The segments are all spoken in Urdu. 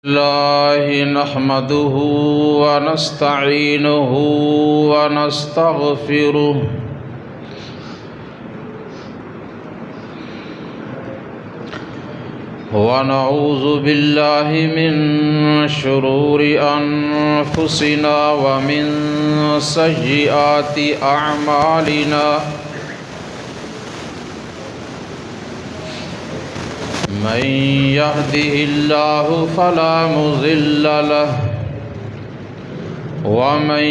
الله نحمده ونستعينه ونستغفره ونعوذ بالله من شرور أنفسنا ومن سيئات أعمالنا من يهده الله فلا مضل له ومن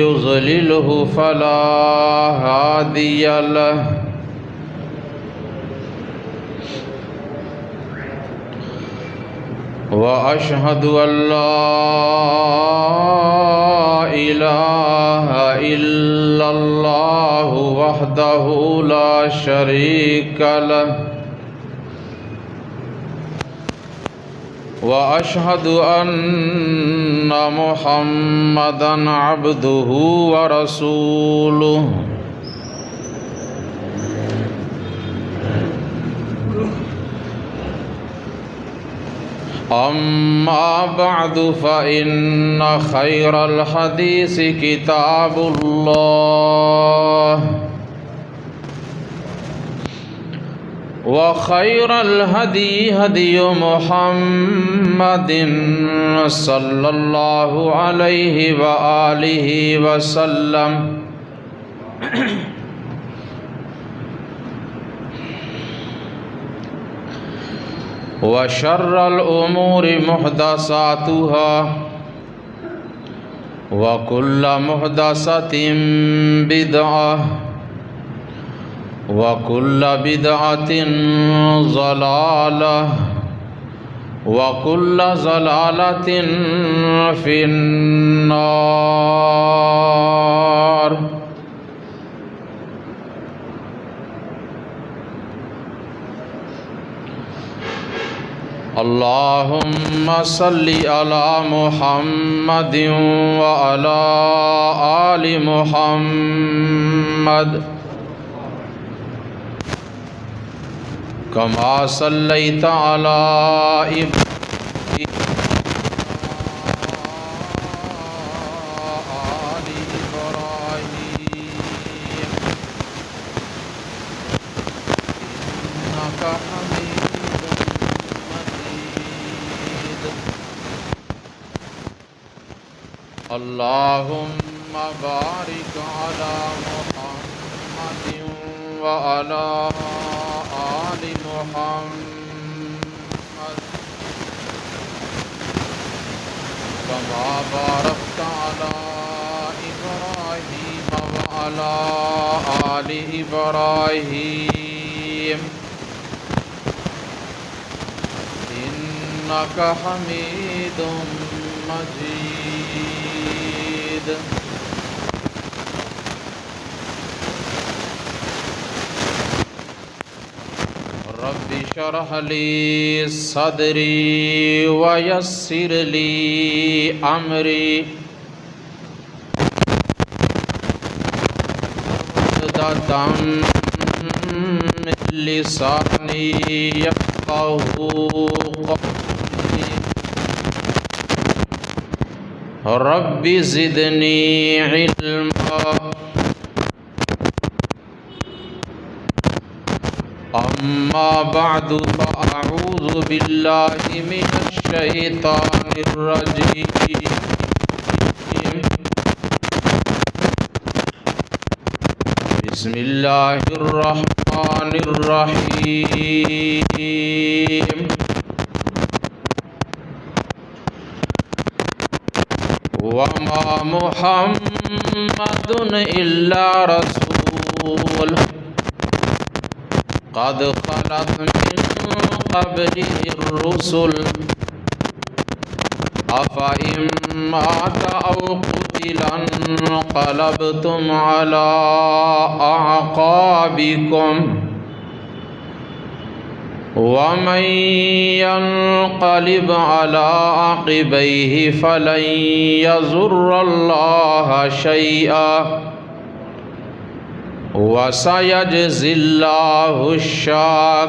يضلله فلا هادي له وأشهد أن لا إله إلا الله وحده لا شريك له وأشهد أن محمدًا عبده ورسوله أما بعد فإن خير الحديث كتاب الله وخير الهدي هدي محمد صلى الله عليه وآله وسلم وشر الأمور محدثاتها وكل محدثة بدعة وكل بدعة ضلالة وكل ضلالة في النار اللهم صل على محمد وعلى آل محمد كما صليت على إبراهيم وآل إبراهيم إنك حميد مجيد اللهم بارك على محمد وعلى آل محمد كما باركت على إبراهيم وعلى آل إبراهيم إنك حميد مجيد رب اشرح لي صدري ويسر لي أمري عقدة من لساني يفقهوا قولي رب زدني علما أما بعد فأعوذ بالله من الشيطان الرجيم بسم الله الرحمن الرحيم وما محمد إلا رسول قد خلت من قبله الرسل أفإن مات أو قتل انقلبتم على أعقابكم ومن ينقلب على عقبيه فلن يضر الله شيئا وَسَيَجْزِي اللَّهُ الشَّاكِرِينَ۔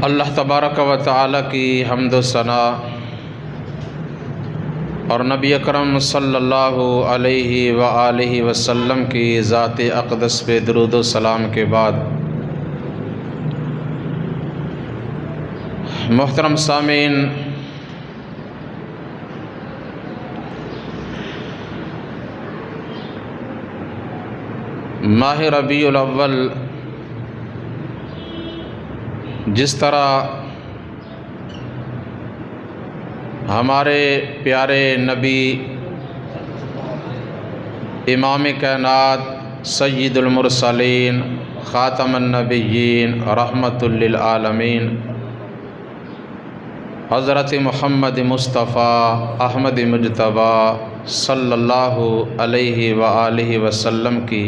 اللہ تبارک و تعالی کی حمد و ثنا اور نبی اکرم صلی اللہ علیہ وآلہ وسلم کی ذات اقدس پہ درود و سلام کے بعد، محترم سامعین، ماہ ربیع الاول جس طرح ہمارے پیارے نبی امام کائنات سید المرسلین خاتم النبیین رحمت للعالمین حضرت محمد مصطفیٰ احمد مجتبیٰ صلی اللہ علیہ وآلہ وسلم کی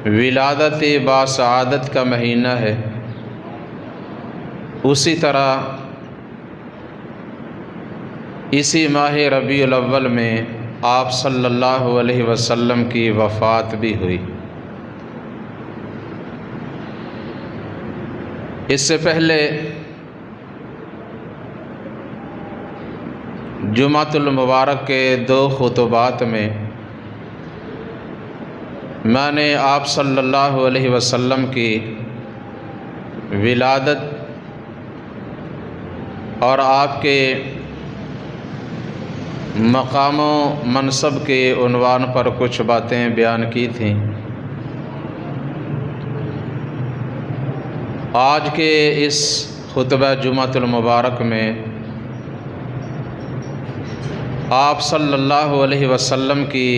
ولادت باسعادت کا مہینہ ہے، اسی طرح اسی ماہ ربیع الاول میں آپ صلی اللہ علیہ وسلم کی وفات بھی ہوئی۔ اس سے پہلے جمعۃ المبارک کے 2 خطبات میں میں نے آپ صلی اللہ علیہ وسلم کی ولادت اور آپ کے مقام و منصب کے عنوان پر کچھ باتیں بیان کی تھیں۔ آج کے اس خطبہ جمعۃ المبارک میں آپ صلی اللہ علیہ وسلم کی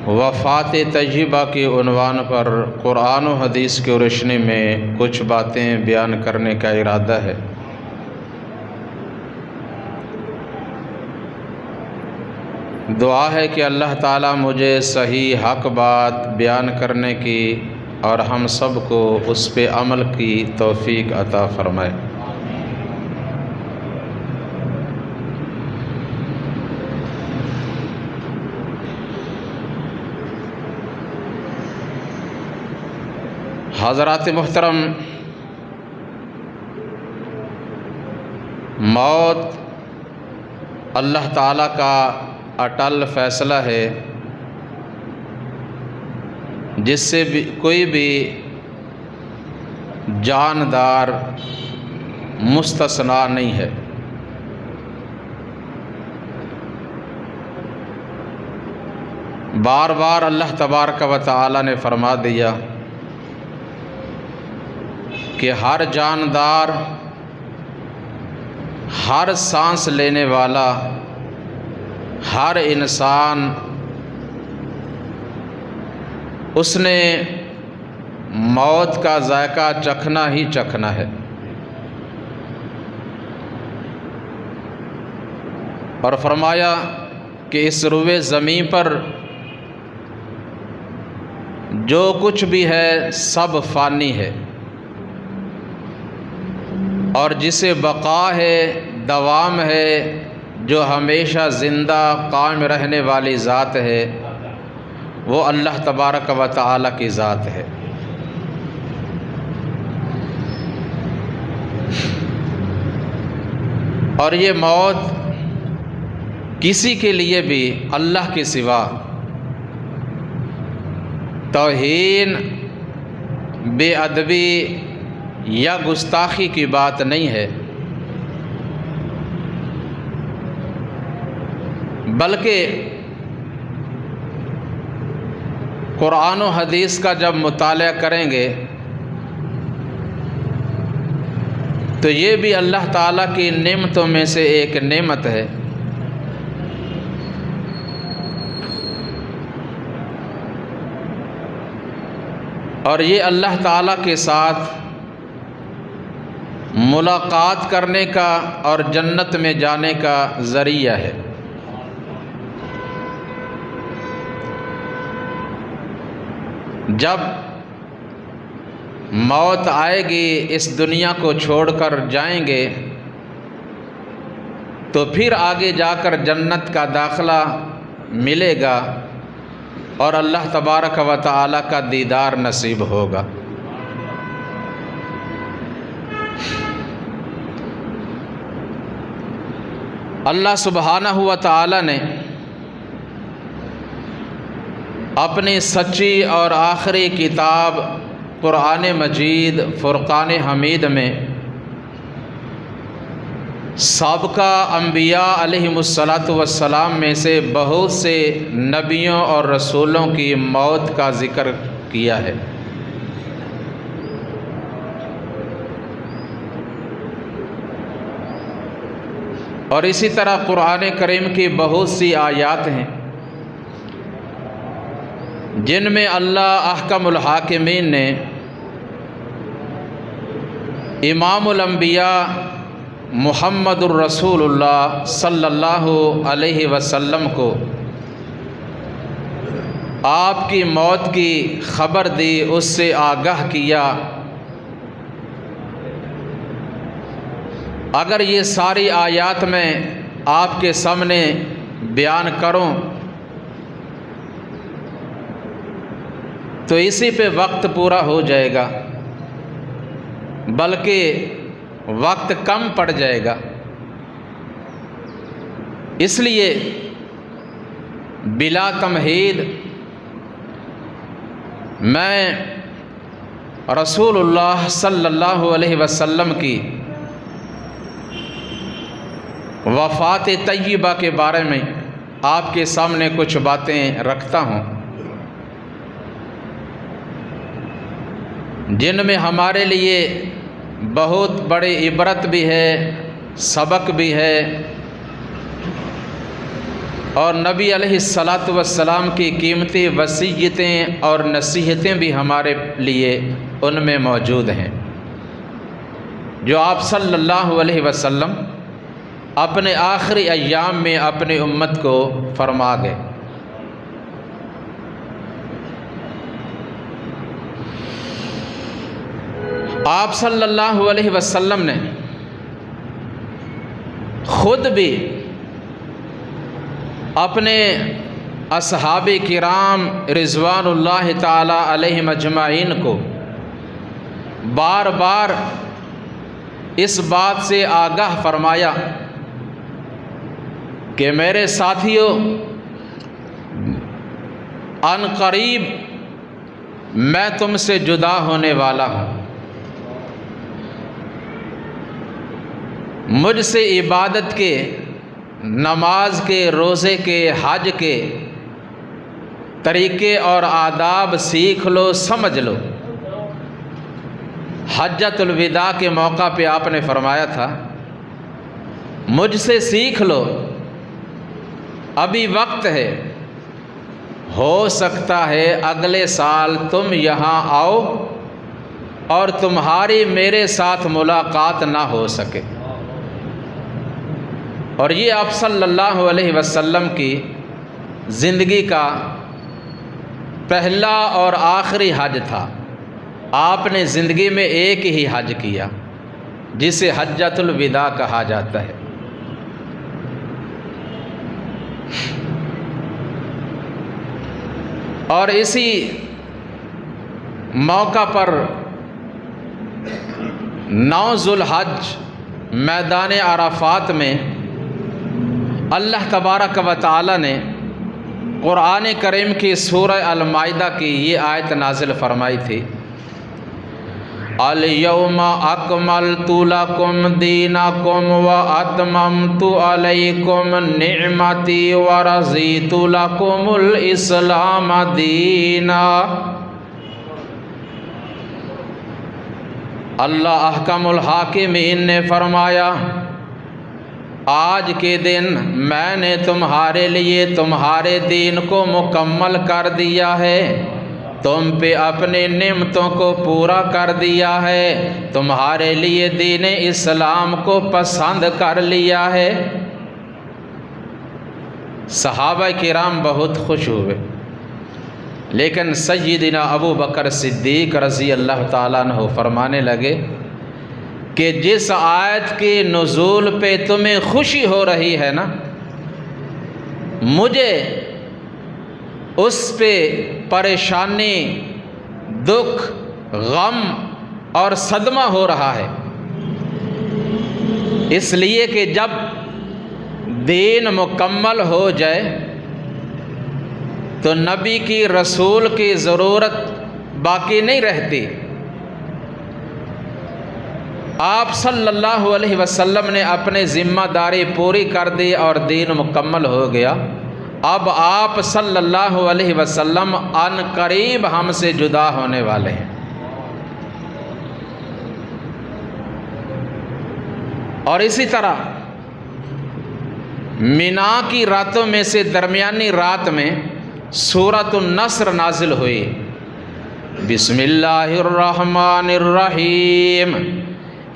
وفات طیبہ کے عنوان پر قرآن و حدیث کی روشنی میں کچھ باتیں بیان کرنے کا ارادہ ہے۔ دعا ہے کہ اللہ تعالیٰ مجھے صحیح حق بات بیان کرنے کی اور ہم سب کو اس پہ عمل کی توفیق عطا فرمائے۔ حضرات محترم، موت اللہ تعالیٰ کا اٹل فیصلہ ہے، جس سے بھی کوئی بھی جاندار مستثنیٰ نہیں ہے۔ بار بار اللہ تبارک و تعالی نے فرما دیا کہ ہر جاندار، ہر سانس لینے والا، ہر انسان اس نے موت کا ذائقہ چکھنا ہی چکھنا ہے، اور فرمایا کہ اس روئے زمین پر جو کچھ بھی ہے سب فانی ہے، اور جسے بقا ہے، دوام ہے، جو ہمیشہ زندہ قائم رہنے والی ذات ہے، وہ اللہ تبارک و تعالی کی ذات ہے۔ اور یہ موت کسی کے لیے بھی اللہ کے سوا توہین، بے ادبی یا گستاخی کی بات نہیں ہے، بلکہ قرآن و حدیث کا جب مطالعہ کریں گے تو یہ بھی اللہ تعالیٰ کی نعمتوں میں سے ایک نعمت ہے۔ اور یہ اللہ تعالیٰ کے ساتھ ملاقات کرنے کا اور جنت میں جانے کا ذریعہ ہے۔ جب موت آئے گی، اس دنیا کو چھوڑ کر جائیں گے، تو پھر آگے جا کر جنت کا داخلہ ملے گا اور اللہ تبارک و تعالی کا دیدار نصیب ہوگا۔ اللہ سبحانہ و تعالی نے اپنی سچی اور آخری کتاب قرآن مجید فرقان حمید میں سابقہ انبیاء علیہم الصلاۃ میں سے بہت سے نبیوں اور رسولوں کی موت کا ذکر کیا ہے۔ اور اسی طرح قرآن کریم کی بہت سی آیات ہیں جن میں اللہ احکم الحاکمین نے امام الانبیاء محمد الرسول اللہ صلی اللہ علیہ وسلم کو آپ کی موت کی خبر دی، اس سے آگاہ کیا۔ اگر یہ ساری آیات میں آپ کے سامنے بیان کروں تو اسی پہ وقت پورا ہو جائے گا، بلکہ وقت کم پڑ جائے گا۔ اس لیے بلا تمہید میں رسول اللہ صلی اللہ علیہ وسلم کی وفات طیبہ کے بارے میں آپ کے سامنے کچھ باتیں رکھتا ہوں، جن میں ہمارے لیے بہت بڑی عبرت بھی ہے، سبق بھی ہے، اور نبی علیہ السلام کی قیمتی وصیتیں اور نصیحتیں بھی ہمارے لیے ان میں موجود ہیں، جو آپ صلی اللہ علیہ وسلم اپنے آخری ایام میں اپنی امت کو فرما گئے۔ آپ صلی اللہ علیہ وسلم نے خود بھی اپنے اصحاب کرام رضوان اللہ تعالی علیہم اجمعین کو بار بار اس بات سے آگاہ فرمایا کہ میرے ساتھیو، ان قریب میں تم سے جدا ہونے والا ہوں، مجھ سے عبادت کے، نماز کے، روزے کے، حج کے طریقے اور آداب سیکھ لو، سمجھ لو۔ حجۃ الوداع کے موقع پہ آپ نے فرمایا تھا مجھ سے سیکھ لو، ابھی وقت ہے، ہو سکتا ہے اگلے سال تم یہاں آؤ اور تمہاری میرے ساتھ ملاقات نہ ہو سکے۔ اور یہ آپ صلی اللہ علیہ وسلم کی زندگی کا پہلا اور آخری حج تھا۔ آپ نے زندگی میں ایک ہی حج کیا جسے حجۃ الوداع کہا جاتا ہے۔ اور اسی موقع پر 9 ذوالحج میدان عرفات میں اللہ تبارک و تعالی نے قرآن کریم کی سورہ المائدہ کی یہ آیت نازل فرمائی تھی، الیوم اکملت لکم دینکم واتممت علیکم نعمتی ورضیت لکم الاسلام دینا۔ اللہ احکم الحاکمین نے فرمایا، آج کے دن میں نے تمہارے لیے تمہارے دین کو مکمل کر دیا ہے تم پہ اپنی نعمتوں کو پورا کر دیا ہے، تمہارے لیے دین اسلام کو پسند کر لیا ہے۔ صحابہ کرام بہت خوش ہوئے، لیکن سیدنا ابو بکر صدیق رضی اللہ تعالیٰ عنہ فرمانے لگے کہ جس آیت کے نزول پہ تمہیں خوشی ہو رہی ہے نا، مجھے اس پہ پریشانی، دکھ، غم اور صدمہ ہو رہا ہے، اس لیے کہ جب دین مکمل ہو جائے تو نبی کی، رسول کی ضرورت باقی نہیں رہتی۔ آپ صلی اللہ علیہ وسلم نے اپنی ذمہ داری پوری کر دی اور دین مکمل ہو گیا۔ اب آپ صلی اللہ علیہ وسلم عن قریب ہم سے جدا ہونے والے ہیں، اور اسی طرح مینا کی راتوں میں سے درمیانی رات میں سورۃ النصر نازل ہوئی۔ بسم اللہ الرحمن الرحیم،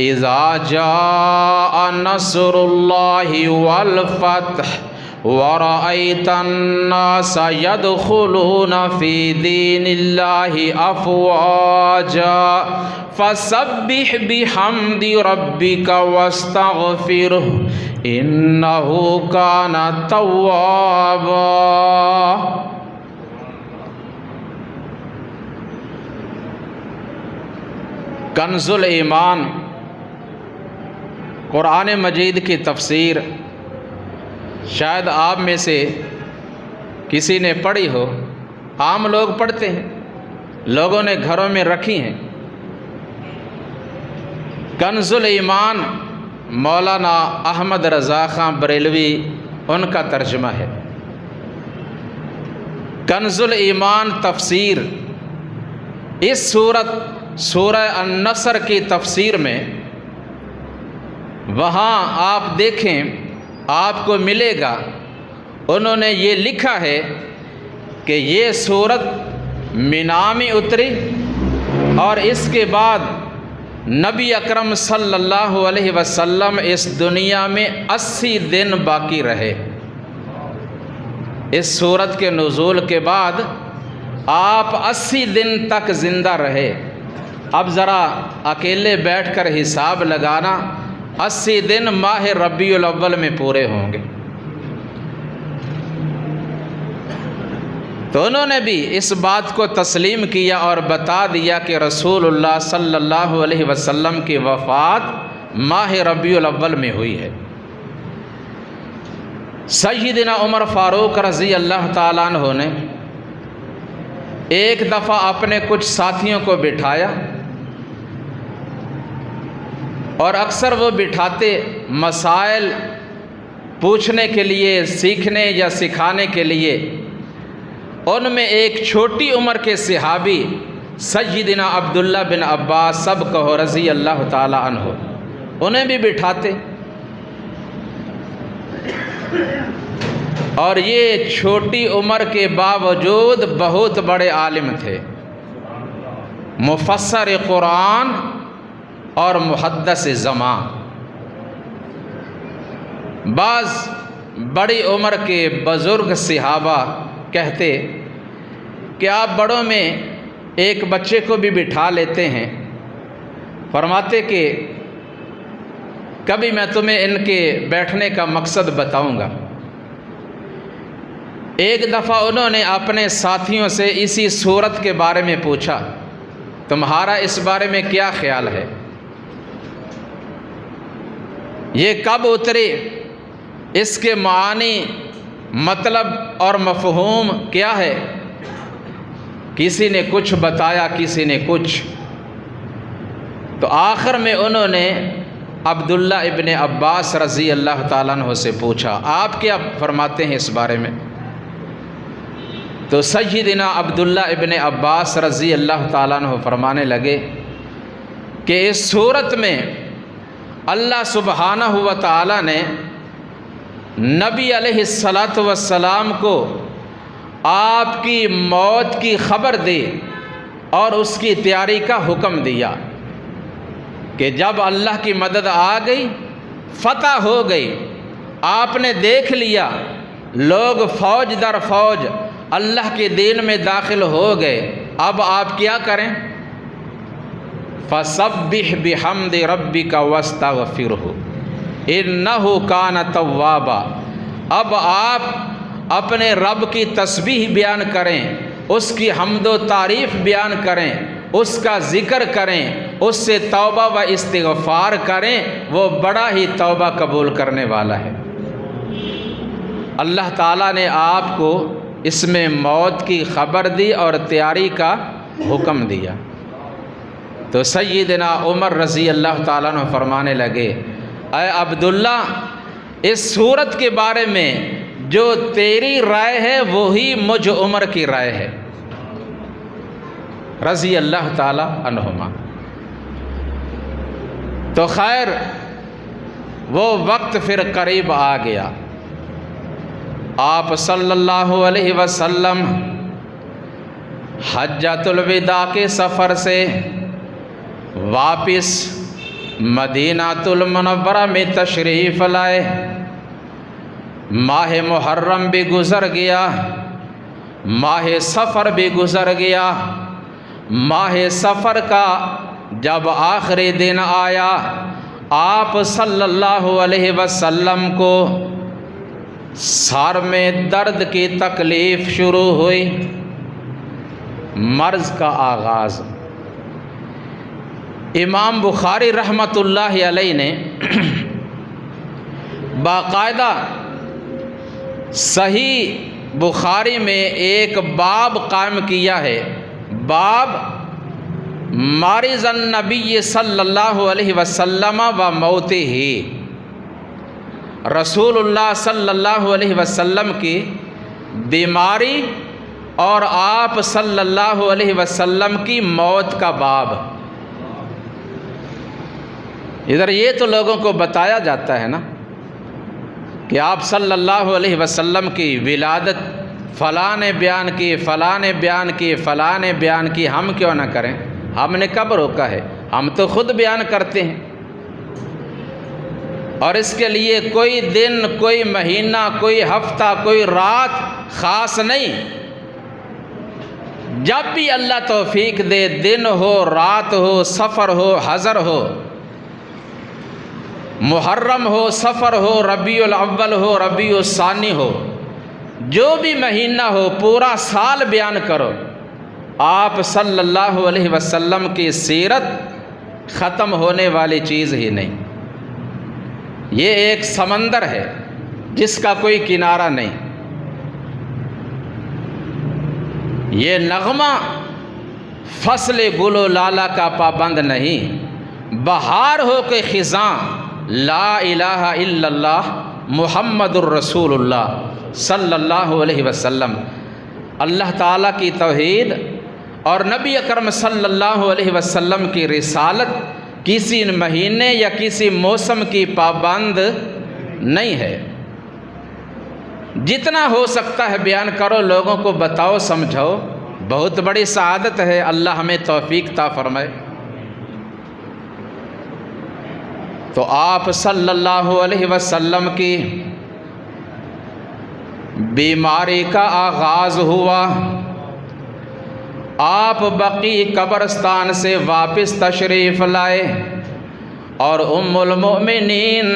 اذا جاء نصر اللہ والفتح ورأيت الناس يدخلون في دين الله أفواجا فسبح بحمد ربك واستغفره إنه كان توابا۔ کنز الایمان قرآن مجید کی تفسیر شاید آپ میں سے کسی نے پڑھی ہو، عام لوگ پڑھتے ہیں، لوگوں نے گھروں میں رکھی ہیں۔ کنز الایمان مولانا احمد رضا خان بریلوی ان کا ترجمہ ہے۔ کنز الایمان تفسیر اس سورہ النصر کی تفسیر میں، وہاں آپ دیکھیں آپ کو ملے گا، انہوں نے یہ لکھا ہے کہ یہ سورت مینا میں اتری اور اس کے بعد نبی اکرم صلی اللہ علیہ وسلم اس دنیا میں 80 دن باقی رہے۔ اس سورت کے نزول کے بعد آپ 80 دن تک زندہ رہے۔ اب ذرا اکیلے بیٹھ کر حساب لگانا، 80 دن ماہ ربیع الاول میں پورے ہوں گے۔ تو انہوں نے بھی اس بات کو تسلیم کیا اور بتا دیا کہ رسول اللہ صلی اللہ علیہ وسلم کی وفات ماہ ربیع الاول میں ہوئی ہے۔ سیدنا عمر فاروق رضی اللہ تعالیٰ عنہ نے ایک دفعہ اپنے کچھ ساتھیوں کو بٹھایا، اور اکثر وہ بٹھاتے مسائل پوچھنے کے لیے، سیکھنے یا سکھانے کے لیے۔ ان میں ایک چھوٹی عمر کے صحابی سیدنا عبداللہ بن عباس سب کہو رضی اللہ تعالی عنہ، انہیں بھی بٹھاتے، اور یہ چھوٹی عمر کے باوجود بہت بڑے عالم تھے، مفسر قرآن اور محدث زمان۔ بعض بڑی عمر کے بزرگ صحابہ کہتے کہ آپ بڑوں میں ایک بچے کو بھی بٹھا لیتے ہیں، فرماتے کہ کبھی میں تمہیں ان کے بیٹھنے کا مقصد بتاؤں گا۔ ایک دفعہ انہوں نے اپنے ساتھیوں سے اسی صورت کے بارے میں پوچھا، تمہارا اس بارے میں کیا خیال ہے؟ یہ کب اتری؟ اس کے معانی، مطلب اور مفہوم کیا ہے؟ کسی نے کچھ بتایا، کسی نے کچھ۔ تو آخر میں انہوں نے عبداللہ ابن عباس رضی اللہ تعالیٰ عنہ سے پوچھا، آپ کیا فرماتے ہیں اس بارے میں؟ تو سیدنا عبداللہ ابن عباس رضی اللہ تعالیٰ عنہ فرمانے لگے کہ اس صورت میں اللہ سبحانہ و تعالیٰ نے نبی علیہ الصلاۃ والسلام کو آپ کی موت کی خبر دی اور اس کی تیاری کا حکم دیا کہ جب اللہ کی مدد آ گئی، فتح ہو گئی، آپ نے دیکھ لیا لوگ فوج در فوج اللہ کے دین میں داخل ہو گئے، اب آپ کیا کریں؟ فَسَبِّحْ بِحَمْدِ رَبِّكَ وَاسْتَغْفِرْهُ إِنَّهُ كَانَ تَوَّابًا۔ اب آپ اپنے رب کی تسبیح بیان کریں، اس کی حمد و تعریف بیان کریں، اس کا ذکر کریں، اس سے توبہ و استغفار کریں، وہ بڑا ہی توبہ قبول کرنے والا ہے۔ اللہ تعالیٰ نے آپ کو اس میں موت کی خبر دی اور تیاری کا حکم دیا۔ تو سیدنا عمر رضی اللہ تعالیٰ عنہ فرمانے لگے، اے عبداللہ، اس صورت کے بارے میں جو تیری رائے ہے وہی مجھ عمر کی رائے ہے رضی اللہ تعالیٰ عنہما۔ تو خیر وہ وقت پھر قریب آ گیا، آپ صلی اللہ علیہ وسلم حجۃ الوداع کے سفر سے واپس مدینہ المنورہ میں تشریف لائے۔ ماہ محرم بھی گزر گیا، ماہ سفر بھی گزر گیا۔ ماہ سفر کا جب آخری دن آیا، آپ صلی اللہ علیہ وسلم کو سر میں درد کی تکلیف شروع ہوئی، مرض کا آغاز۔ امام بخاری رحمۃ اللہ علیہ نے باقاعدہ صحیح بخاری میں ایک باب قائم کیا ہے، باب مارض النبی صلی اللہ علیہ وسلم و موتہ، رسول اللہ صلی اللہ علیہ وسلم کی بیماری اور آپ صلی اللہ علیہ وسلم کی موت کا باب۔ ادھر یہ تو لوگوں کو بتایا جاتا ہے نا کہ آپ صلی اللہ علیہ وسلم کی ولادت فلاں نے بیان کی، فلاں نے بیان کی، فلاں نے بیان کی، ہم کیوں نہ کریں؟ ہم نے کب روکا ہے؟ ہم تو خود بیان کرتے ہیں، اور اس کے لیے کوئی دن، کوئی مہینہ، کوئی ہفتہ، کوئی رات خاص نہیں۔ جب بھی اللہ توفیق دے، دن ہو، رات ہو، سفر ہو، حضر ہو، محرم ہو، سفر ہو، ربیع الاول ہو، ربیع الثانی ہو، جو بھی مہینہ ہو، پورا سال بیان کرو، آپ صلی اللہ علیہ وسلم کی سیرت ختم ہونے والی چیز ہی نہیں۔ یہ ایک سمندر ہے جس کا کوئی کنارہ نہیں۔ یہ نغمہ فصل گل و لالا کا پابند نہیں، بہار ہو کے خزاں لا الہ الا اللہ محمد الرسول اللہ صلی اللہ علیہ وسلم۔ اللہ تعالیٰ کی توحید اور نبی اکرم صلی اللہ علیہ وسلم کی رسالت کسی مہینے یا کسی موسم کی پابند نہیں ہے۔ جتنا ہو سکتا ہے بیان کرو، لوگوں کو بتاؤ، سمجھاؤ، بہت بڑی سعادت ہے۔ اللہ ہمیں توفیق عطا فرمائے۔ تو آپ صلی اللہ علیہ وسلم کی بیماری کا آغاز ہوا، آپ بقیع قبرستان سے واپس تشریف لائے، اور ام المؤمنین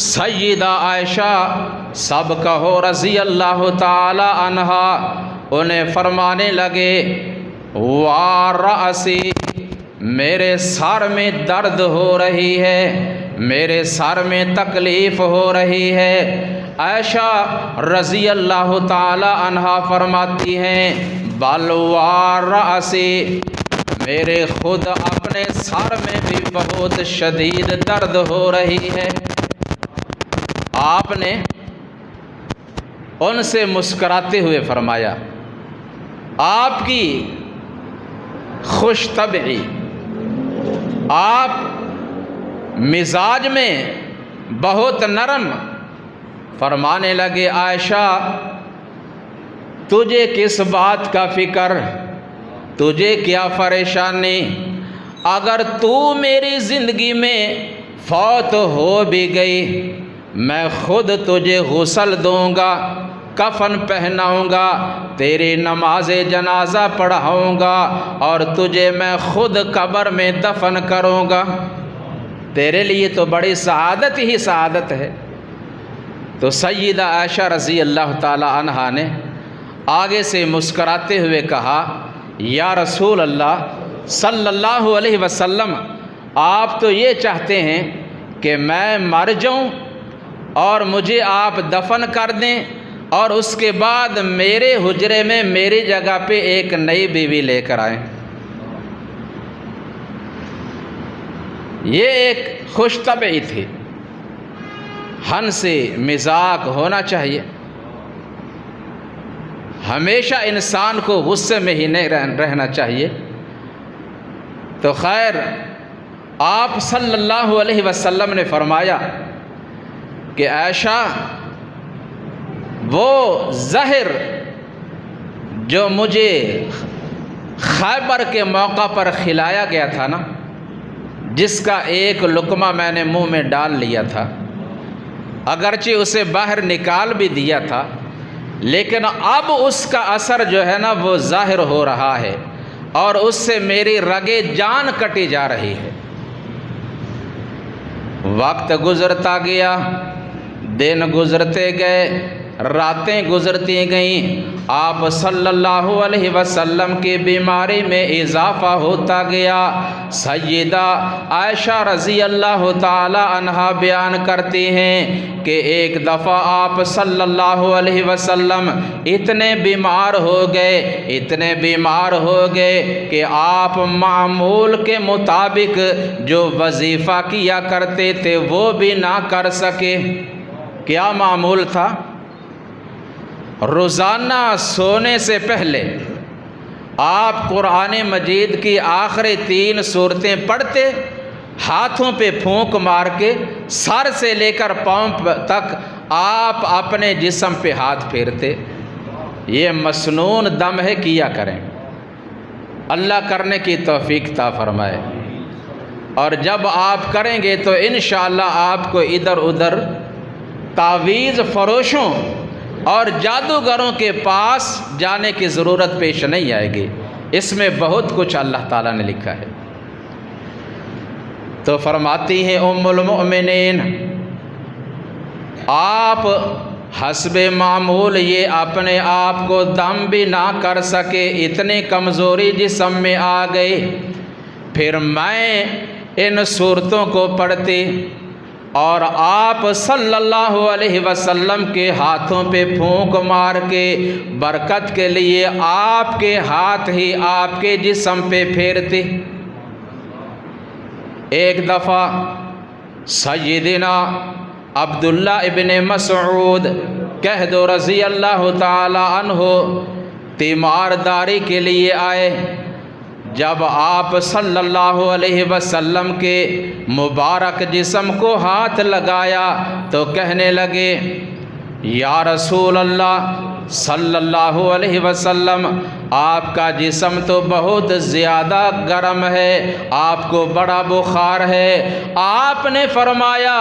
سیدہ عائشہ سب کہو رضی اللہ تعالی عنہا انہیں فرمانے لگے، وَرَأْسِي، میرے سر میں درد ہو رہی ہے، میرے سر میں تکلیف ہو رہی ہے۔ عائشہ رضی اللہ تعالی عنہا فرماتی ہیں، بل وَرَأْسِي، میرے خود اپنے سر میں بھی بہت شدید درد ہو رہی ہے۔ آپ نے ان سے مسکراتے ہوئے فرمایا، آپ کی خوش طبعی، آپ مزاج میں بہت نرم، فرمانے لگے، عائشہ تجھے کس بات کا فکر، تجھے کیا پریشانی، اگر تو میری زندگی میں فوت ہو بھی گئی میں خود تجھے غسل دوں گا، کفن پہناؤں گا، تیری نماز جنازہ پڑھاؤں گا اور تجھے میں خود قبر میں دفن کروں گا، تیرے لیے تو بڑی سعادت ہی سعادت ہے۔ تو سیدہ عائشہ رضی اللہ تعالی عنہا نے آگے سے مسکراتے ہوئے کہا، یا رسول اللہ صلی اللہ علیہ وسلم، آپ تو یہ چاہتے ہیں کہ میں مر جاؤں اور مجھے آپ دفن کر دیں اور اس کے بعد میرے حجرے میں میری جگہ پہ ایک نئی بیوی لے کر آئیں۔ یہ ایک خوش طبعی تھی، ہنسی مزاق ہونا چاہیے، ہمیشہ انسان کو غصے میں ہی نہیں رہنا چاہیے۔ تو خیر آپ صلی اللہ علیہ وسلم نے فرمایا کہ عائشہ، وہ زہر جو مجھے خیبر کے موقع پر کھلایا گیا تھا نا، جس کا ایک لقمہ میں نے منہ میں ڈال لیا تھا، اگرچہ اسے باہر نکال بھی دیا تھا لیکن اب اس کا اثر جو ہے نا وہ ظاہر ہو رہا ہے اور اس سے میری رگے جان کٹی جا رہی ہے۔ وقت گزرتا گیا، دن گزرتے گئے، راتیں گزرتی گئیں، آپ صلی اللہ علیہ وسلم کی بیماری میں اضافہ ہوتا گیا۔ سیدہ عائشہ رضی اللہ تعالی عنہا بیان کرتی ہیں کہ ایک دفعہ آپ صلی اللہ علیہ وسلم اتنے بیمار ہو گئے کہ آپ معمول کے مطابق جو وظیفہ کیا کرتے تھے وہ بھی نہ کر سکے۔ کیا معمول تھا؟ روزانہ سونے سے پہلے آپ قرآن مجید کی آخری 3 سورتیں پڑھتے، ہاتھوں پہ پھونک مار کے سر سے لے کر پاؤں تک آپ اپنے جسم پہ ہاتھ پھیرتے۔ یہ مسنون دم ہے، کیا کریں، اللہ کرنے کی توفیق عطا فرمائے۔ اور جب آپ کریں گے تو انشاءاللہ آپ کو ادھر ادھر تعویذ فروشوں اور جادوگروں کے پاس جانے کی ضرورت پیش نہیں آئے گی، اس میں بہت کچھ اللہ تعالیٰ نے لکھا ہے۔ تو فرماتی ہیں ام المؤمنین، آپ حسب معمول یہ اپنے آپ کو دم بھی نہ کر سکے، اتنی کمزوری جسم میں آ گئی، پھر میں ان صورتوں کو پڑھتی اور آپ صلی اللہ علیہ وسلم کے ہاتھوں پہ پھونک مار کے برکت کے لیے آپ کے ہاتھ ہی آپ کے جسم پہ پھیرتے۔ ایک دفعہ سیدنا عبداللہ ابن مسعود کہہ دو رضی اللہ تعالی عنہ تیمارداری کے لیے آئے۔ جب آپ صلی اللہ علیہ وسلم کے مبارک جسم کو ہاتھ لگایا تو کہنے لگے، یا رسول اللہ صلی اللہ علیہ وسلم، آپ کا جسم تو بہت زیادہ گرم ہے، آپ کو بڑا بخار ہے۔ آپ نے فرمایا،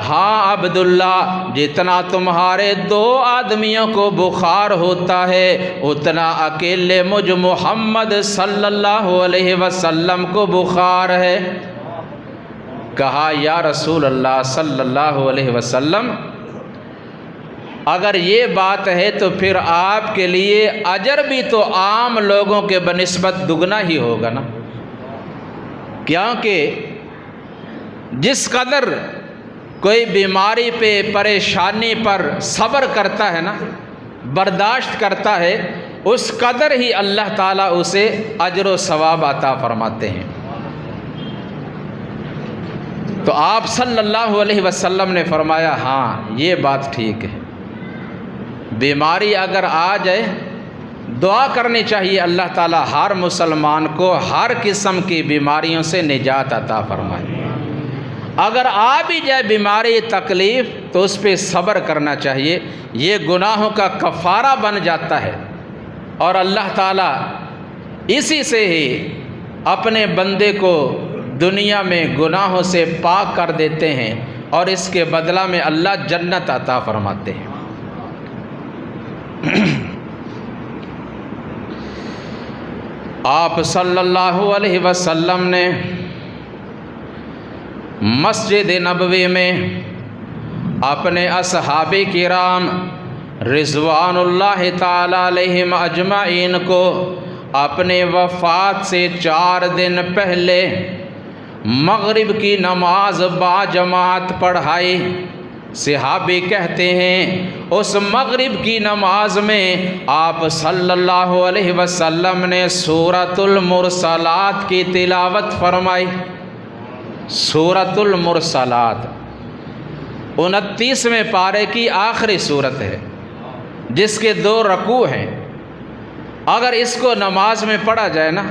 ہاں عبداللہ، جتنا تمہارے 2 آدمیوں کو بخار ہوتا ہے اتنا اکیلے مجھ محمد صلی اللہ علیہ وسلم کو بخار ہے۔ کہا، یا رسول اللہ صلی اللہ علیہ وسلم، اگر یہ بات ہے تو پھر آپ کے لیے اجر بھی تو عام لوگوں کے بنسبت دگنا ہی ہوگا نا، کیونکہ جس قدر کوئی بیماری پہ پریشانی پر صبر کرتا ہے نا، برداشت کرتا ہے، اس قدر ہی اللہ تعالیٰ اسے اجر و ثواب عطا فرماتے ہیں۔ تو آپ صلی اللہ علیہ وسلم نے فرمایا، ہاں یہ بات ٹھیک ہے، بیماری اگر آ جائے دعا کرنی چاہیے اللہ تعالیٰ ہر مسلمان کو ہر قسم کی بیماریوں سے نجات عطا فرمائے۔ اگر آ بھی جائے بیماری تکلیف تو اس پہ صبر کرنا چاہیے، یہ گناہوں کا کفارہ بن جاتا ہے اور اللہ تعالیٰ اسی سے ہی اپنے بندے کو دنیا میں گناہوں سے پاک کر دیتے ہیں اور اس کے بدلہ میں اللہ جنت عطا فرماتے ہیں۔ آپ صلی اللہ علیہ وسلم نے مسجد نبوی میں اپنے اصحاب کرام رضوان اللہ تعالی علیہم اجمعین کو اپنے وفات سے 4 دن پہلے مغرب کی نماز باجماعت پڑھائی۔ صحابی کہتے ہیں اس مغرب کی نماز میں آپ صلی اللہ علیہ وسلم نے سورۃ المرسلات کی تلاوت فرمائی۔ سورۃ المرسلات 29ویں پارے کی آخری صورت ہے جس کے 2 رکوع ہیں۔ اگر اس کو نماز میں پڑھا جائے نا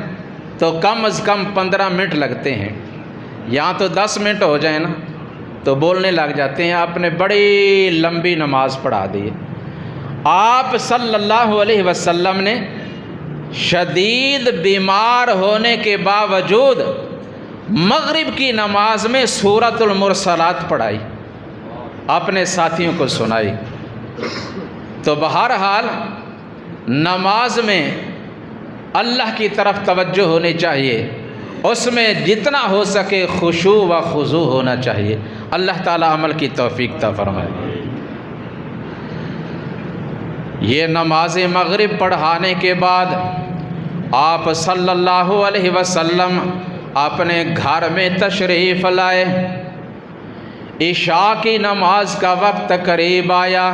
تو کم از کم 15 منٹ لگتے ہیں، یہاں تو 10 منٹ ہو جائے نا تو بولنے لگ جاتے ہیں آپ نے بڑی لمبی نماز پڑھا دی۔ آپ صلی اللہ علیہ وسلم نے شدید بیمار ہونے کے باوجود مغرب کی نماز میں سورۃ المرسلات پڑھائی، اپنے ساتھیوں کو سنائی۔ تو بہرحال نماز میں اللہ کی طرف توجہ ہونی چاہیے، اس میں جتنا ہو سکے خشوع و خضوع ہونا چاہیے۔ اللہ تعالیٰ عمل کی توفیق عطا فرمائے۔ یہ نماز مغرب پڑھانے کے بعد آپ صلی اللہ علیہ وسلم اپنے گھر میں تشریف لائے۔ عشاء کی نماز کا وقت قریب آیا۔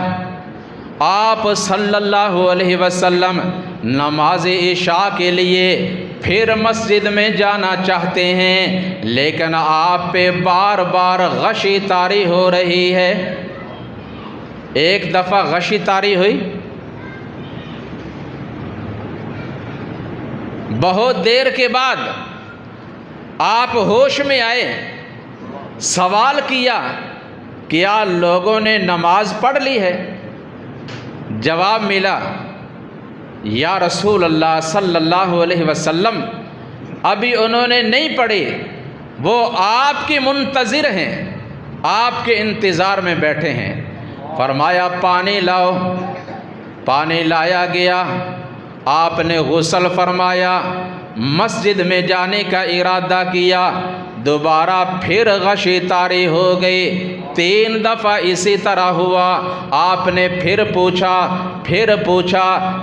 آپ صلی اللہ علیہ وسلم نماز عشاء کے لیے پھر مسجد میں جانا چاہتے ہیں، لیکن آپ پہ بار بار غشی طاری ہو رہی ہے۔ ایک دفعہ غشی طاری ہوئی، بہت دیر کے بعد آپ ہوش میں آئے، سوال کیا کیا لوگوں نے نماز پڑھ لی ہے؟ جواب ملا یا رسول اللہ صلی اللہ علیہ وسلم ابھی انہوں نے نہیں پڑھی، وہ آپ کی منتظر ہیں، آپ کے انتظار میں بیٹھے ہیں۔ فرمایا پانی لاؤ۔ پانی لایا گیا، آپ نے غسل فرمایا، مسجد میں جانے کا ارادہ کیا، دوبارہ پھر غشی طاری ہو گئی۔ 3 دفعہ اسی طرح ہوا۔ آپ نے پھر پوچھا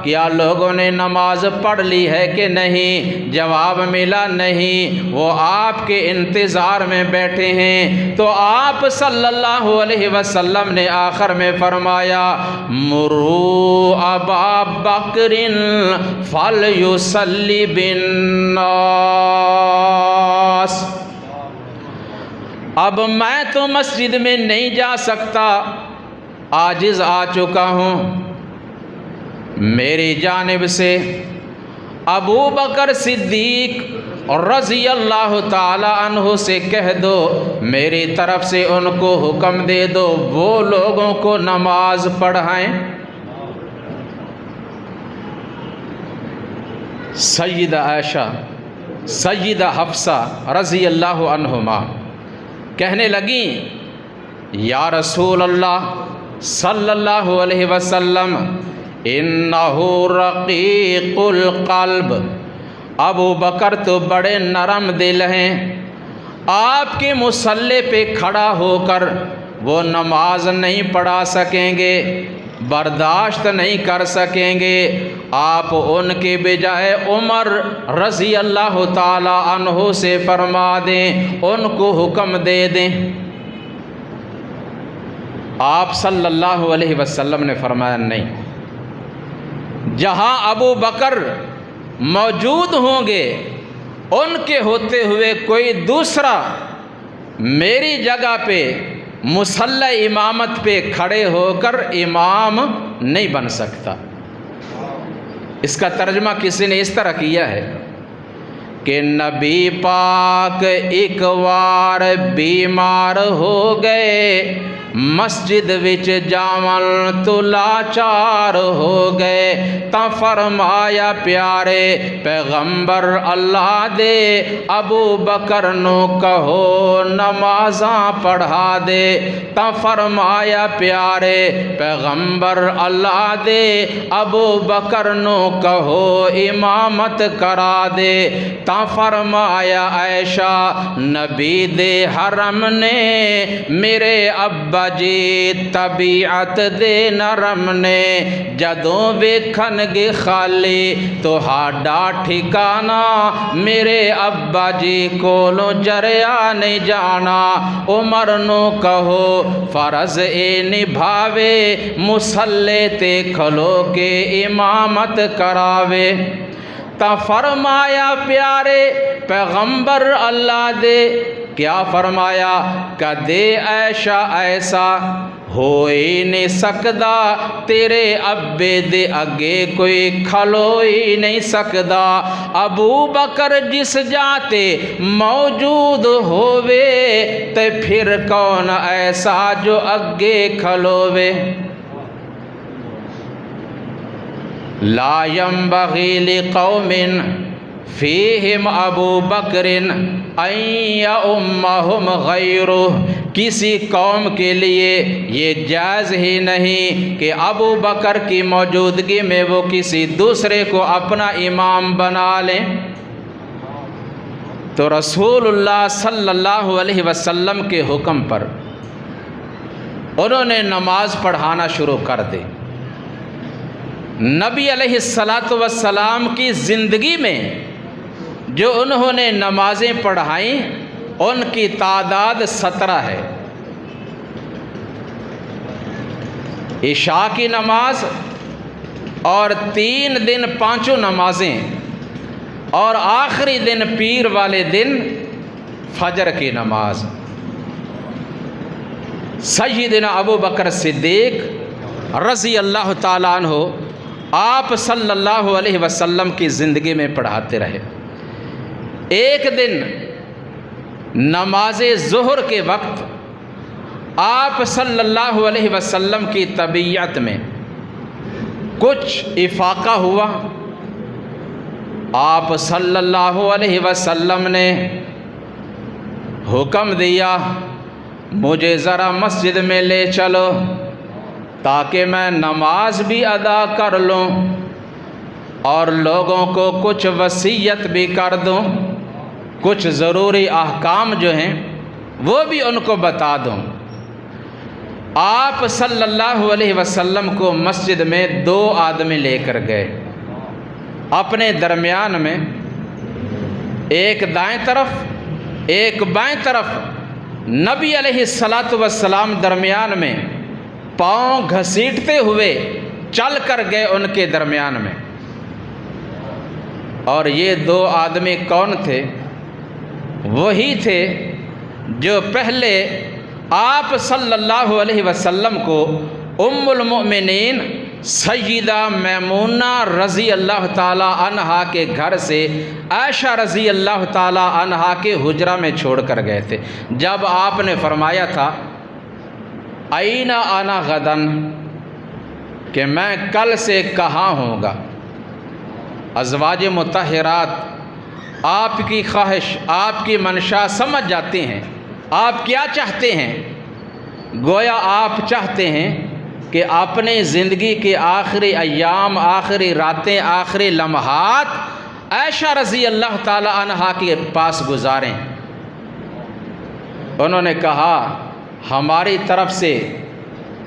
کیا لوگوں نے نماز پڑھ لی ہے کہ نہیں؟ جواب ملا نہیں، وہ آپ کے انتظار میں بیٹھے ہیں۔ تو آپ صلی اللہ علیہ وسلم نے آخر میں فرمایا مروا ابا بکر فلیصلی بالناس، اب میں تو مسجد میں نہیں جا سکتا، عاجز آ چکا ہوں، میری جانب سے ابو بکر صدیق رضی اللہ تعالی عنہ سے کہہ دو، میری طرف سے ان کو حکم دے دو وہ لوگوں کو نماز پڑھائیں۔ سیدہ عائشہ، سیدہ حفصہ رضی اللہ عنہما کہنے لگیں یا رسول اللہ صلی اللہ علیہ وسلم انہ رقیق القلب، ابو بکر تو بڑے نرم دل ہیں، آپ کے مصلی پہ کھڑا ہو کر وہ نماز نہیں پڑھا سکیں گے، برداشت نہیں کر سکیں گے، آپ ان کے بجائے عمر رضی اللہ تعالی عنہ سے فرما دیں، ان کو حکم دے دیں۔ آپ صلی اللہ علیہ وسلم نے فرمایا نہیں، جہاں ابو بکر موجود ہوں گے ان کے ہوتے ہوئے کوئی دوسرا میری جگہ پہ مصلی امامت پہ کھڑے ہو کر امام نہیں بن سکتا۔ اس کا ترجمہ کسی نے اس طرح کیا ہے کہ نبی پاک ایک بار بیمار ہو گئے مسجد وچ جاون تو لاچار ہو گئے تا فرمایا پیارے پیغمبر اللہ دے ابو بکر نو کہو نمازاں پڑھا دے تا فرمایا پیارے پیغمبر اللہ دے ابو بکر نو کہو امامت کرا دے تا فرمایا عائشہ نبی دے حرم نے میرے ابا جی طبیعت دے نرم نے جدوں ویکھن گے خالی تو ہاڈا ٹھکانا میرے ابا جی کولوں جریا نہیں جانا عمر نو کہو فرض اے نبھاوے مصلے تے کھلو کے امامت کراوے تا فرمایا پیارے پیغمبر اللہ دے کیا فرمایا کدے عائشہ ایسا ہو ہی نہیں سکدا تیرے ابے دے اگے کوئی کھلو ہی نہیں سکدا ابو بکر جس جاتے موجود ہووے تے پھر کون ایسا جو اگے کھلووے لا ينبغي لقوم فیہم ابو بکر ان یؤمہم غیرہ کسی قوم کے لیے یہ جائز ہی نہیں کہ ابو بکر کی موجودگی میں وہ کسی دوسرے کو اپنا امام بنا لیں تو رسول اللہ صلی اللہ علیہ وسلم کے حکم پر انہوں نے نماز پڑھانا شروع کر دی نبی علیہ السلام کی زندگی میں جو انہوں نے نمازیں پڑھائیں ان کی تعداد 17 ہے عشاء کی نماز اور 3 دن 5 نمازیں اور آخری دن پیر والے دن فجر کی نماز سیدنا ابو بکر صدیق رضی اللہ تعالیٰ عنہ آپ صلی اللہ علیہ وسلم کی زندگی میں پڑھاتے رہے ایک دن نماز ظہر کے وقت آپ صلی اللہ علیہ وسلم کی طبیعت میں کچھ افاقہ ہوا آپ صلی اللہ علیہ وسلم نے حکم دیا مجھے ذرا مسجد میں لے چلو تاکہ میں نماز بھی ادا کر لوں اور لوگوں کو کچھ وصیت بھی کر دوں کچھ ضروری احکام جو ہیں وہ بھی ان کو بتا دوں آپ صلی اللہ علیہ وسلم کو مسجد میں 2 آدمی لے کر گئے اپنے درمیان میں ایک دائیں طرف ایک بائیں طرف نبی علیہ السلام درمیان میں پاؤں گھسیٹتے ہوئے چل کر گئے ان کے درمیان میں اور یہ 2 آدمی کون تھے وہی تھے جو پہلے آپ صلی اللہ علیہ وسلم کو ام المؤمنین سیدہ میمونہ رضی اللہ تعالی عنہا کے گھر سے عائشہ رضی اللہ تعالی عنہا کے حجرہ میں چھوڑ کر گئے تھے جب آپ نے فرمایا تھا اینا انا غدن کہ میں کل سے کہاں ہوں گا ازواج مطہرات آپ کی خواہش آپ کی منشا سمجھ جاتے ہیں آپ کیا چاہتے ہیں گویا آپ چاہتے ہیں کہ اپنی زندگی کے آخری ایام آخری راتیں آخری لمحات عائشہ رضی اللہ تعالی عنہا کے پاس گزاریں انہوں نے کہا ہماری طرف سے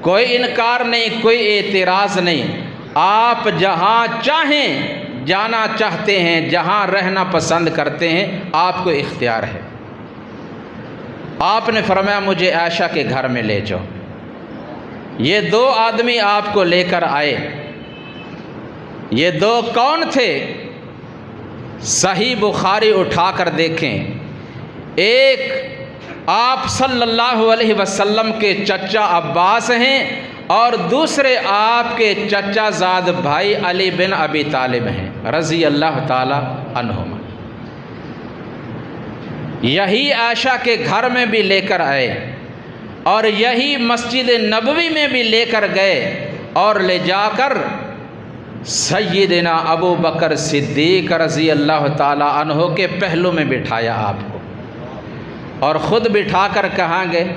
کوئی انکار نہیں کوئی اعتراض نہیں آپ جہاں چاہیں جانا چاہتے ہیں جہاں رہنا پسند کرتے ہیں آپ کو اختیار ہے آپ نے فرمایا مجھے عائشہ کے گھر میں لے جاؤ یہ 2 آدمی آپ کو لے کر آئے یہ 2 کون تھے صحیح بخاری اٹھا کر دیکھیں ایک آپ صلی اللہ علیہ وسلم کے چچا عباس ہیں اور دوسرے آپ کے چچا زاد بھائی علی بن ابی طالب ہیں رضی اللہ تعالی عنہما یہی عائشہ کے گھر میں بھی لے کر آئے اور یہی مسجد نبوی میں بھی لے کر گئے اور لے جا کر سیدنا ابو بکر صدیق رضی اللہ تعالی عنہ کے پہلو میں بٹھایا آپ کو، اور خود بٹھا کر کہاں گئے؟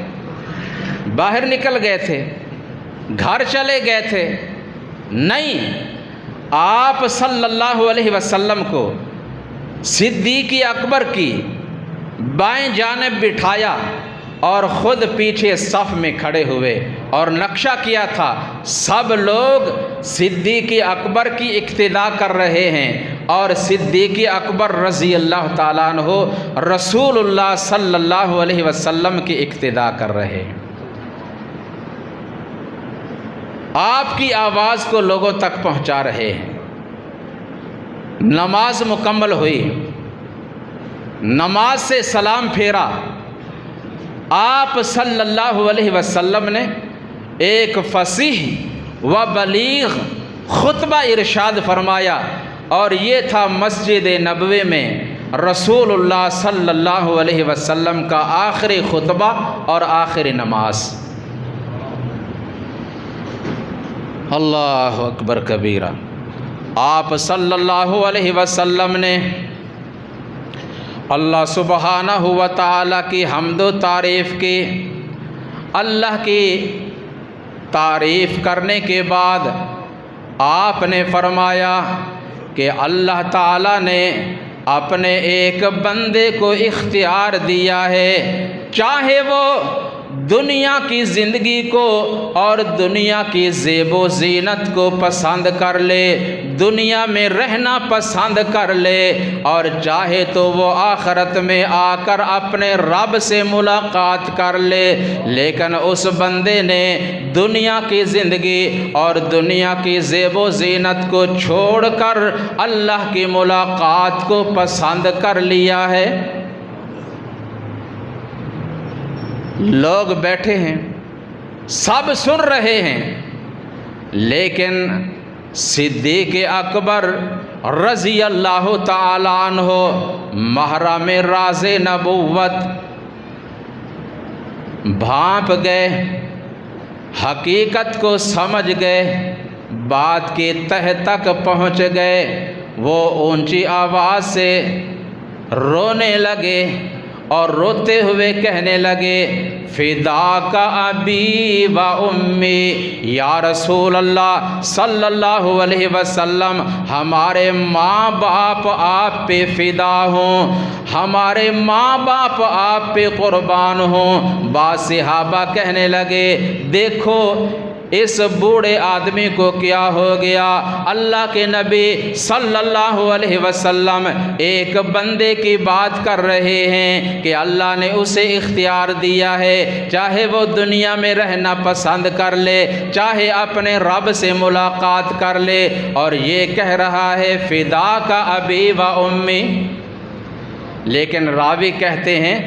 باہر نکل گئے تھے، گھر چلے گئے تھے؟ نہیں، آپ صلی اللہ علیہ وسلم کو صدیق اکبر کی بائیں جانب بٹھایا اور خود پیچھے صف میں کھڑے ہوئے، اور نقشہ کیا تھا سب لوگ صدیق اکبر کی اقتداء کر رہے ہیں، اور صدیق اکبر رضی اللہ تعالیٰ عنہ رسول اللہ صلی اللہ علیہ وسلم کی اقتداء کر رہے ہیں۔ آپ کی آواز کو لوگوں تک پہنچا رہے ہیں۔ نماز مکمل ہوئی، نماز سے سلام پھیرا، آپ صلی اللہ علیہ وسلم نے ایک فصیح و بلیغ خطبہ ارشاد فرمایا، اور یہ تھا مسجد نبوی میں رسول اللہ صلی اللہ علیہ وسلم کا آخری خطبہ اور آخری نماز۔ اللہ اکبر کبیرہ۔ آپ صلی اللہ علیہ وسلم نے اللہ سبحانہ و تعالیٰ کی حمد و تعریف کی۔ اللہ کی تعریف کرنے کے بعد آپ نے فرمایا کہ اللہ تعالیٰ نے اپنے ایک بندے کو اختیار دیا ہے، چاہے وہ دنیا کی زندگی کو اور دنیا کی زیب و زینت کو پسند کر لے، دنیا میں رہنا پسند کر لے، اور چاہے تو وہ آخرت میں آ کر اپنے رب سے ملاقات کر لے، لیکن اس بندے نے دنیا کی زندگی اور دنیا کی زیب و زینت کو چھوڑ کر اللہ کی ملاقات کو پسند کر لیا ہے۔ لوگ بیٹھے ہیں، سب سن رہے ہیں، لیکن صدیق اکبر رضی اللہ تعالی عنہ محرم راز نبوت بھانپ گئے، حقیقت کو سمجھ گئے، بات کے تہ تک پہنچ گئے۔ وہ اونچی آواز سے رونے لگے اور روتے ہوئے کہنے لگے، فداک ابی و امی، یا رسول اللہ صلی اللہ علیہ وسلم، ہمارے ماں باپ آپ پہ فدا ہوں، ہمارے ماں باپ آپ پہ قربان ہوں۔ بعض صحابہ کہنے لگے، دیکھو اس بوڑھے آدمی کو کیا ہو گیا؟ اللہ کے نبی صلی اللہ علیہ وسلم ایک بندے کی بات کر رہے ہیں کہ اللہ نے اسے اختیار دیا ہے، چاہے وہ دنیا میں رہنا پسند کر لے، چاہے اپنے رب سے ملاقات کر لے، اور یہ کہہ رہا ہے فداک ابی و امی۔ لیکن راوی کہتے ہیں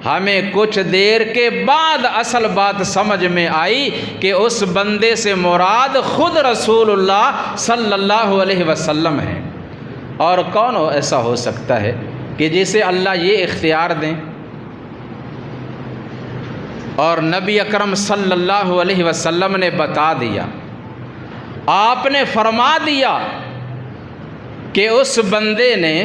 ہمیں کچھ دیر کے بعد اصل بات سمجھ میں آئی کہ اس بندے سے مراد خود رسول اللہ صلی اللہ علیہ وسلم ہے، اور کون ایسا ہو سکتا ہے کہ جسے اللہ یہ اختیار دیں؟ اور نبی اکرم صلی اللہ علیہ وسلم نے بتا دیا، آپ نے فرما دیا کہ اس بندے نے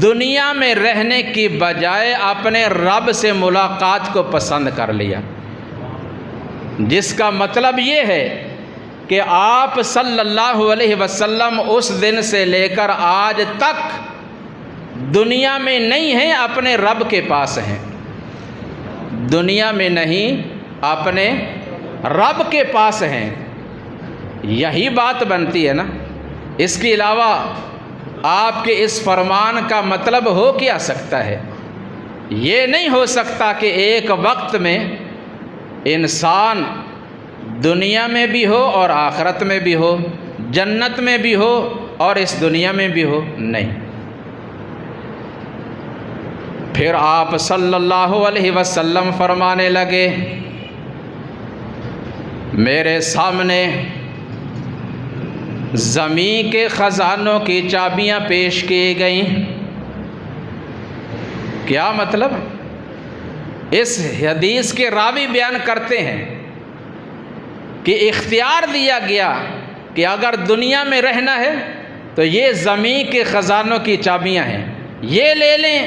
دنیا میں رہنے کی بجائے اپنے رب سے ملاقات کو پسند کر لیا، جس کا مطلب یہ ہے کہ آپ صلی اللہ علیہ وسلم اس دن سے لے کر آج تک دنیا میں نہیں ہیں، اپنے رب کے پاس ہیں۔ دنیا میں نہیں، اپنے رب کے پاس ہیں۔ یہی بات بنتی ہے نا، اس کے علاوہ آپ کے اس فرمان کا مطلب ہو کیا سکتا ہے؟ یہ نہیں ہو سکتا کہ ایک وقت میں انسان دنیا میں بھی ہو اور آخرت میں بھی ہو، جنت میں بھی ہو اور اس دنیا میں بھی ہو، نہیں۔ پھر آپ صلی اللہ علیہ وسلم فرمانے لگے، میرے سامنے زمین کے خزانوں کی چابیاں پیش کی گئیں۔ کیا مطلب؟ اس حدیث کے راوی بیان کرتے ہیں کہ اختیار دیا گیا کہ اگر دنیا میں رہنا ہے تو یہ زمین کے خزانوں کی چابیاں ہیں، یہ لے لیں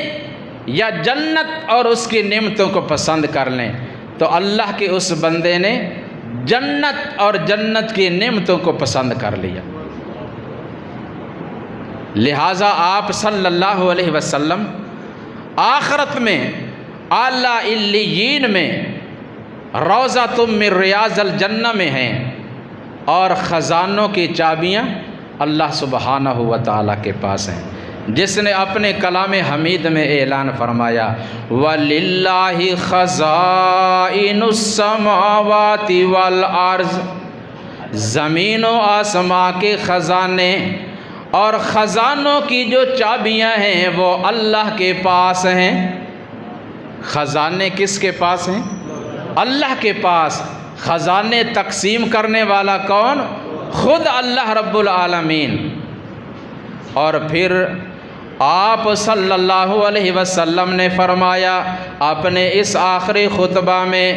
یا جنت اور اس کی نعمتوں کو پسند کر لیں۔ تو اللہ کے اس بندے نے جنت اور جنت کی نعمتوں کو پسند کر لیا۔ لہٰذا آپ صلی اللہ علیہ وسلم آخرت میں اعلیٰ علیین میں روضۃ من ریاض الجنہ میں ہیں، اور خزانوں کی چابیاں اللہ سبحانہ و تعالیٰ کے پاس ہیں، جس نے اپنے کلام حمید میں اعلان فرمایا وَلِلَّهِ خَزَائِنُ السَّمَاوَاتِ وَالْأَرْضِ، زمین و آسمان کے خزانے اور خزانوں کی جو چابیاں ہیں وہ اللہ کے پاس ہیں۔ خزانے کس کے پاس ہیں؟ اللہ کے پاس۔ خزانے تقسیم کرنے والا کون؟ خود اللہ رب العالمین۔ اور پھر آپ صلی اللہ علیہ وسلم نے فرمایا اپنے اس آخری خطبہ میں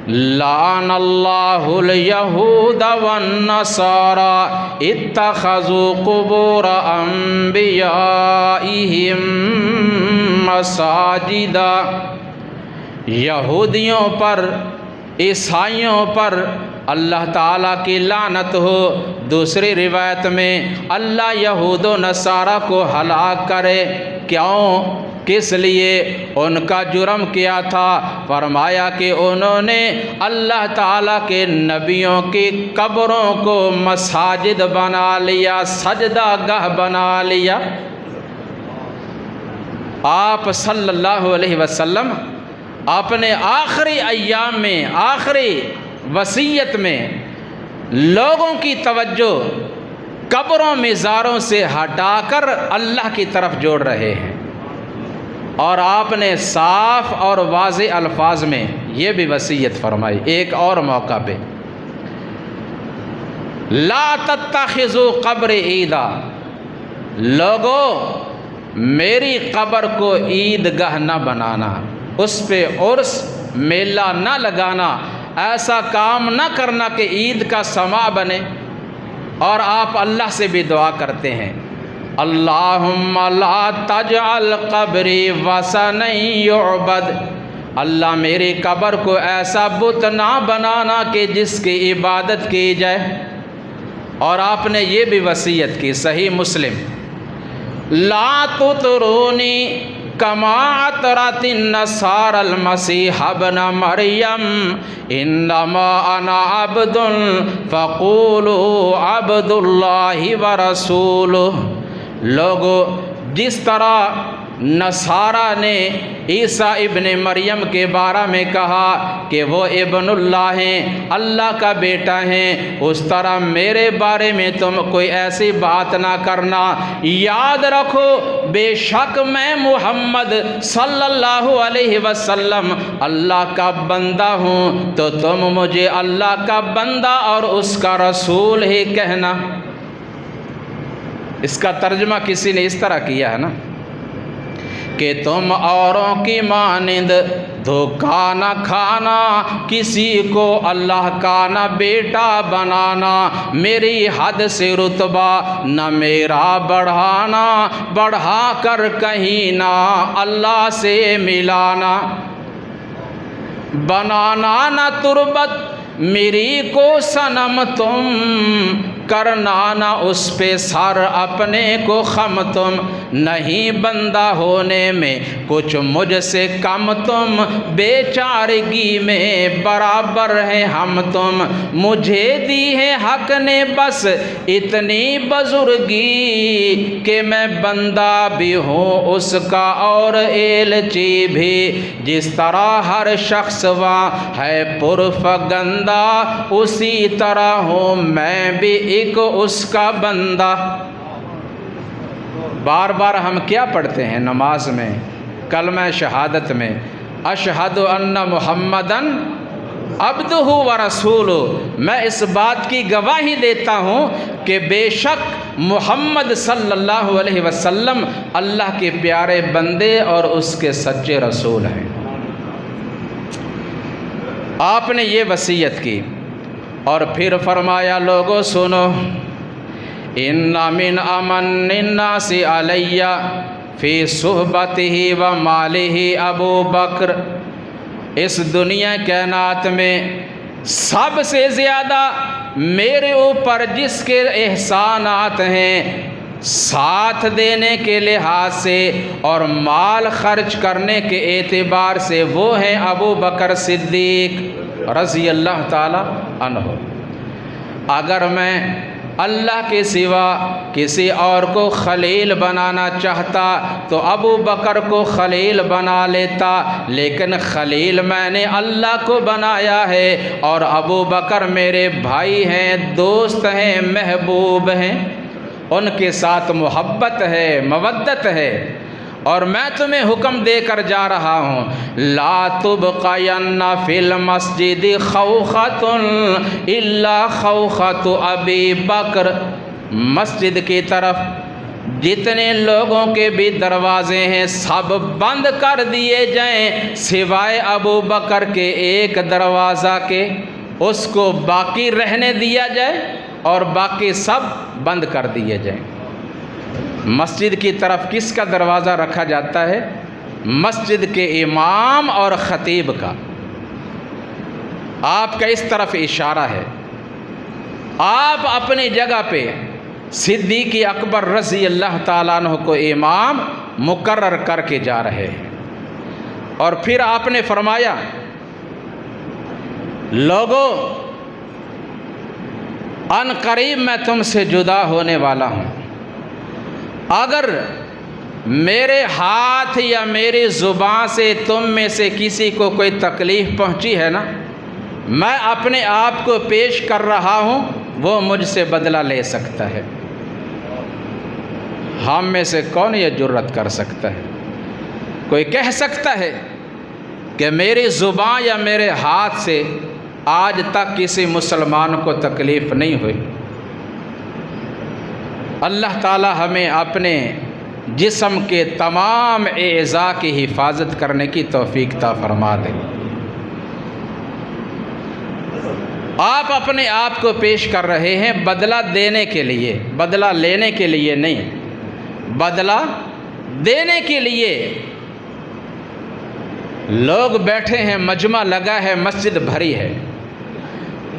لعن اللہ الیہود والنصارى اتخذوا قبور انبیائہم مساجدا، یہودیوں پر، عیسائیوں پر اللہ تعالیٰ کی لعنت ہو۔ دوسری روایت میں اللہ یہود و نصارہ کو ہلاک کرے۔ کیوں؟ کس لیے؟ ان کا جرم کیا تھا؟ فرمایا کہ انہوں نے اللہ تعالیٰ کے نبیوں کی قبروں کو مساجد بنا لیا، سجدہ گاہ بنا لیا۔ آپ صلی اللہ علیہ وسلم اپنے آخری ایام میں، آخری وصیت میں لوگوں کی توجہ قبروں مزاروں سے ہٹا کر اللہ کی طرف جوڑ رہے ہیں، اور آپ نے صاف اور واضح الفاظ میں یہ بھی وصیت فرمائی ایک اور موقع پہ، لا تتخذوا قبر عیدا، لوگو میری قبر کو عید گاہ نہ بنانا، اس پہ عرس میلہ نہ لگانا، ایسا کام نہ کرنا کہ عید کا سما بنے۔ اور آپ اللہ سے بھی دعا کرتے ہیں اللہم لا تجعل قبری وثنا یعبد، اللہ میری قبر کو ایسا بت نہ بنانا کہ جس کی عبادت کی جائے۔ اور آپ نے یہ بھی وصیت کی، صحیح مسلم، لا تطرونی کما اطرت النصارى المسیح ابن مریم انما انا عبد فقولوا عبد اللہ ورسولہ، لوگو جس طرح نصارہ نے عیسیٰ ابن مریم کے بارے میں کہا کہ وہ ابن اللہ ہیں، اللہ کا بیٹا ہیں، اس طرح میرے بارے میں تم کوئی ایسی بات نہ کرنا۔ یاد رکھو بے شک میں محمد صلی اللہ علیہ وسلم اللہ کا بندہ ہوں، تو تم مجھے اللہ کا بندہ اور اس کا رسول ہی کہنا۔ اس کا ترجمہ کسی نے اس طرح کیا ہے نا کہ تم اوروں کی مانند دھوکہ نہ کھانا، کسی کو اللہ کا نہ بیٹا بنانا، میری حد سے رتبہ نہ میرا بڑھانا، بڑھا کر کہیں نہ اللہ سے ملانا، بنانا نہ تربت میری کو صنم تم، کرنا نہ اس پہ سر اپنے کو خم تم، نہیں بندہ ہونے میں کچھ مجھ سے کم تم، بے چارگی میں برابر ہیں ہم تم، مجھے دی ہے حق نے بس اتنی بزرگی کہ میں بندہ بھی ہوں اس کا اور ایلچی بھی، جس طرح ہر شخص وہاں ہے پرفگندہ اسی طرح ہوں میں بھی ایک اس کا بندہ۔ بار بار ہم کیا پڑھتے ہیں نماز میں، کلمہ شہادت میں، اشہد ان محمدن عبدہ و رسولہ، میں اس بات کی گواہی دیتا ہوں کہ بے شک محمد صلی اللہ علیہ وسلم اللہ کے پیارے بندے اور اس کے سچے رسول ہیں۔ آپ نے یہ وصیت کی اور پھر فرمایا لوگوں سنو، ان من امن الناس علی فی صحبتہ و مالہ ابو بکر، اس دنیا کائنات میں سب سے زیادہ میرے اوپر جس کے احسانات ہیں ساتھ دینے کے لحاظ سے اور مال خرچ کرنے کے اعتبار سے، وہ ہیں ابو بکر صدیق رضی اللہ تعالی عنہ۔ اگر میں اللہ کے سوا کسی اور کو خلیل بنانا چاہتا تو ابو بکر کو خلیل بنا لیتا، لیکن خلیل میں نے اللہ کو بنایا ہے، اور ابو بکر میرے بھائی ہیں، دوست ہیں، محبوب ہیں، ان کے ساتھ محبت ہے، مودت ہے۔ اور میں تمہیں حکم دے کر جا رہا ہوں، لا تبقین فی المسجد خوخۃ الا خوخۃ ابی بکر، مسجد کی طرف جتنے لوگوں کے بھی دروازے ہیں سب بند کر دیے جائیں سوائے ابو بکر کے ایک دروازہ کے، اس کو باقی رہنے دیا جائے اور باقی سب بند کر دیے جائیں۔ مسجد کی طرف کس کا دروازہ رکھا جاتا ہے؟ مسجد کے امام اور خطیب کا۔ آپ کا اس طرف اشارہ ہے۔ آپ اپنی جگہ پہ صدیق اکبر رضی اللہ تعالیٰ عنہ کو امام مقرر کر کے جا رہے ہیں، اور پھر آپ نے فرمایا لوگو ان قریب میں تم سے جدا ہونے والا ہوں، اگر میرے ہاتھ یا میری زبان سے تم میں سے کسی کو کوئی تکلیف پہنچی ہے نا، میں اپنے آپ کو پیش کر رہا ہوں، وہ مجھ سے بدلہ لے سکتا ہے۔ ہم میں سے کون یہ جرت کر سکتا ہے؟ کوئی کہہ سکتا ہے کہ میری زبان یا میرے ہاتھ سے آج تک کسی مسلمان کو تکلیف نہیں ہوئی؟ اللہ تعالی ہمیں اپنے جسم کے تمام اعضاء کی حفاظت کرنے کی توفیق عطا فرما دے۔ آپ اپنے آپ کو پیش کر رہے ہیں بدلہ دینے کے لیے، بدلہ لینے کے لیے نہیں، بدلہ دینے کے لیے۔ لوگ بیٹھے ہیں، مجمع لگا ہے، مسجد بھری ہے،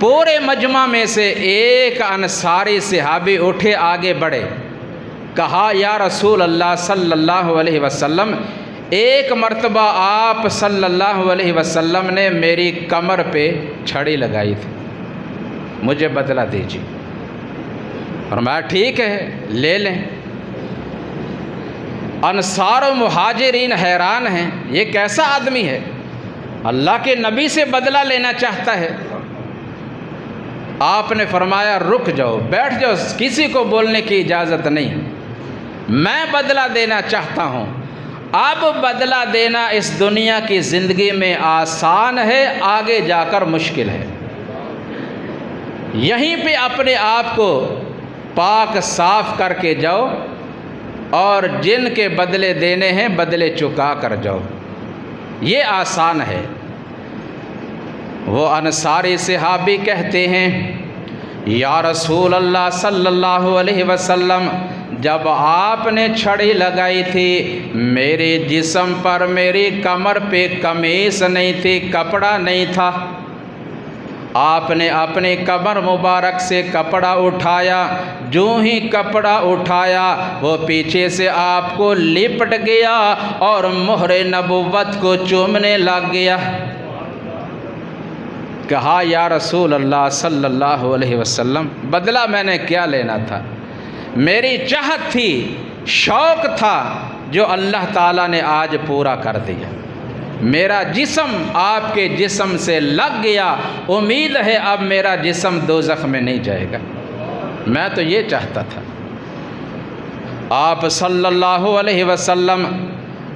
پورے مجمع میں سے ایک انصاری صحابی اٹھے، آگے بڑھے، کہا یا رسول اللہ صلی اللہ علیہ وسلم، ایک مرتبہ آپ صلی اللہ علیہ وسلم نے میری کمر پہ چھڑی لگائی تھی، مجھے بدلہ دیجیے۔ فرمایا ٹھیک ہے لے لیں۔ انصار و مہاجرین حیران ہیں، یہ کیسا آدمی ہے، اللہ کے نبی سے بدلہ لینا چاہتا ہے۔ آپ نے فرمایا رک جاؤ، بیٹھ جاؤ، کسی کو بولنے کی اجازت نہیں، میں بدلہ دینا چاہتا ہوں۔ اب بدلہ دینا اس دنیا کی زندگی میں آسان ہے، آگے جا کر مشکل ہے۔ یہیں پہ اپنے آپ کو پاک صاف کر کے جاؤ، اور جن کے بدلے دینے ہیں بدلے چکا کر جاؤ، یہ آسان ہے۔ وہ انصاری صحابی کہتے ہیں یا رسول اللہ صلی اللہ علیہ وسلم، جب آپ نے چھڑی لگائی تھی میرے جسم پر، میری کمر پہ قمیص نہیں تھی، کپڑا نہیں تھا، آپ نے اپنی کمر مبارک سے کپڑا اٹھایا، جو ہی کپڑا اٹھایا وہ پیچھے سے آپ کو لپٹ گیا اور مہر نبوت کو چومنے لگ گیا۔ کہا یا رسول اللہ صلی اللہ علیہ وسلم، بدلہ میں نے کیا لینا تھا، میری چاہت تھی، شوق تھا، جو اللہ تعالیٰ نے آج پورا کر دیا۔ میرا جسم آپ کے جسم سے لگ گیا، امید ہے اب میرا جسم دوزخ میں نہیں جائے گا، میں تو یہ چاہتا تھا۔ آپ صلی اللہ علیہ وسلم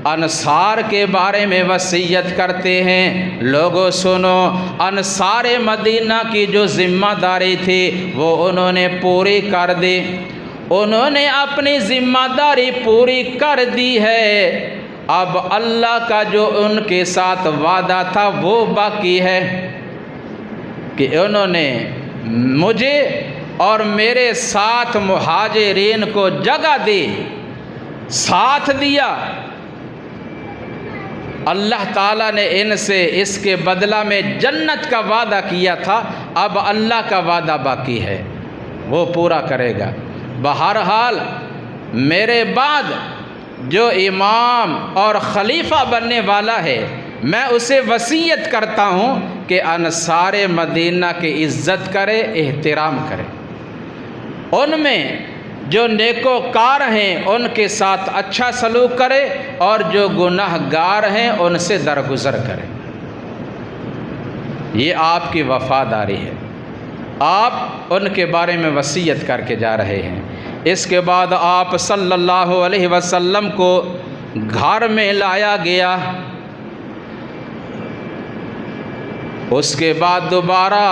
انصار کے بارے میں وصیت کرتے ہیں، لوگوں سنو، انصار مدینہ کی جو ذمہ داری تھی وہ انہوں نے پوری کر دی، انہوں نے اپنی ذمہ داری پوری کر دی ہے۔ اب اللہ کا جو ان کے ساتھ وعدہ تھا وہ باقی ہے۔ کہ انہوں نے مجھے اور میرے ساتھ مہاجرین کو جگہ دی، ساتھ دیا، اللہ تعالیٰ نے ان سے اس کے بدلہ میں جنت کا وعدہ کیا تھا، اب اللہ کا وعدہ باقی ہے، وہ پورا کرے گا۔ بہرحال میرے بعد جو امام اور خلیفہ بننے والا ہے، میں اسے وصیت کرتا ہوں کہ انصار مدینہ کی عزت کرے، احترام کرے، ان میں جو نیکوکار ہیں ان کے ساتھ اچھا سلوک کرے، اور جو گناہ گار ہیں ان سے درگزر کرے۔ یہ آپ کی وفاداری ہے، آپ ان کے بارے میں وصیت کر کے جا رہے ہیں۔ اس کے بعد آپ صلی اللہ علیہ وسلم کو گھر میں لایا گیا، اس کے بعد دوبارہ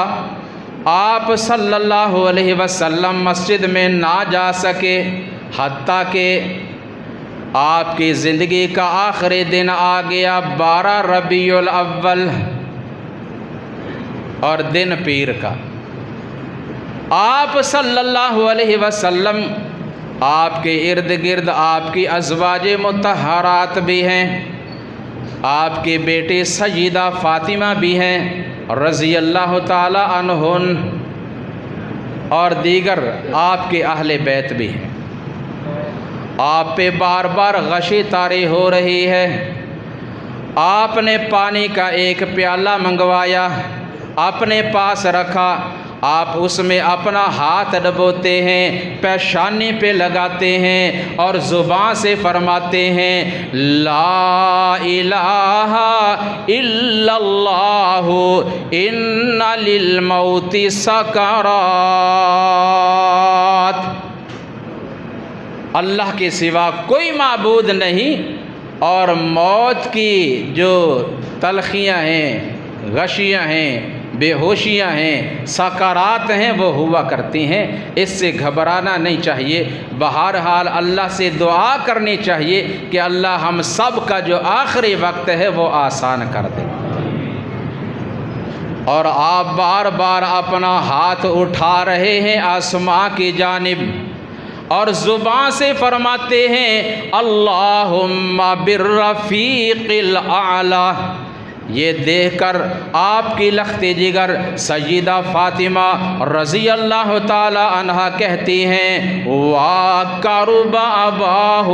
آپ صلی اللہ علیہ وسلم مسجد میں نہ جا سکے، حتیٰ کہ آپ کی زندگی کا آخری دن آ گیا 12 ربیع الاول اور دن پیر کا۔ آپ صلی اللہ علیہ وسلم، آپ کے ارد گرد آپ کی ازواج مطہرات بھی ہیں، آپ کی بیٹی سیدہ فاطمہ بھی ہیں رضی اللہ تعالی عنہن، اور دیگر آپ کے اہل بیت بھی ہیں۔ آپ پہ بار بار غشی طاری ہو رہی ہے، آپ نے پانی کا ایک پیالہ منگوایا، اپنے پاس رکھا، آپ اس میں اپنا ہاتھ ڈبوتے ہیں، پیشانی پہ لگاتے ہیں اور زبان سے فرماتے ہیں لا الہ الا اللہ ان للموت سکرات۔ اللہ کے سوا کوئی معبود نہیں، اور موت کی جو تلخیاں ہیں، غشیاں ہیں، بے ہوشیاں ہیں، سکرات ہیں، وہ ہوا کرتی ہیں، اس سے گھبرانا نہیں چاہیے۔ بہرحال اللہ سے دعا کرنی چاہیے کہ اللہ ہم سب کا جو آخری وقت ہے وہ آسان کر دے۔ اور آپ بار بار اپنا ہاتھ اٹھا رہے ہیں آسماں کی جانب، اور زبان سے فرماتے ہیں اللہم بالرفیق الاعلی۔ یہ دیکھ کر آپ کی لخت جگر سیدہ فاطمہ رضی اللہ تعالی عنہا کہتی ہیں وا کرب اباہ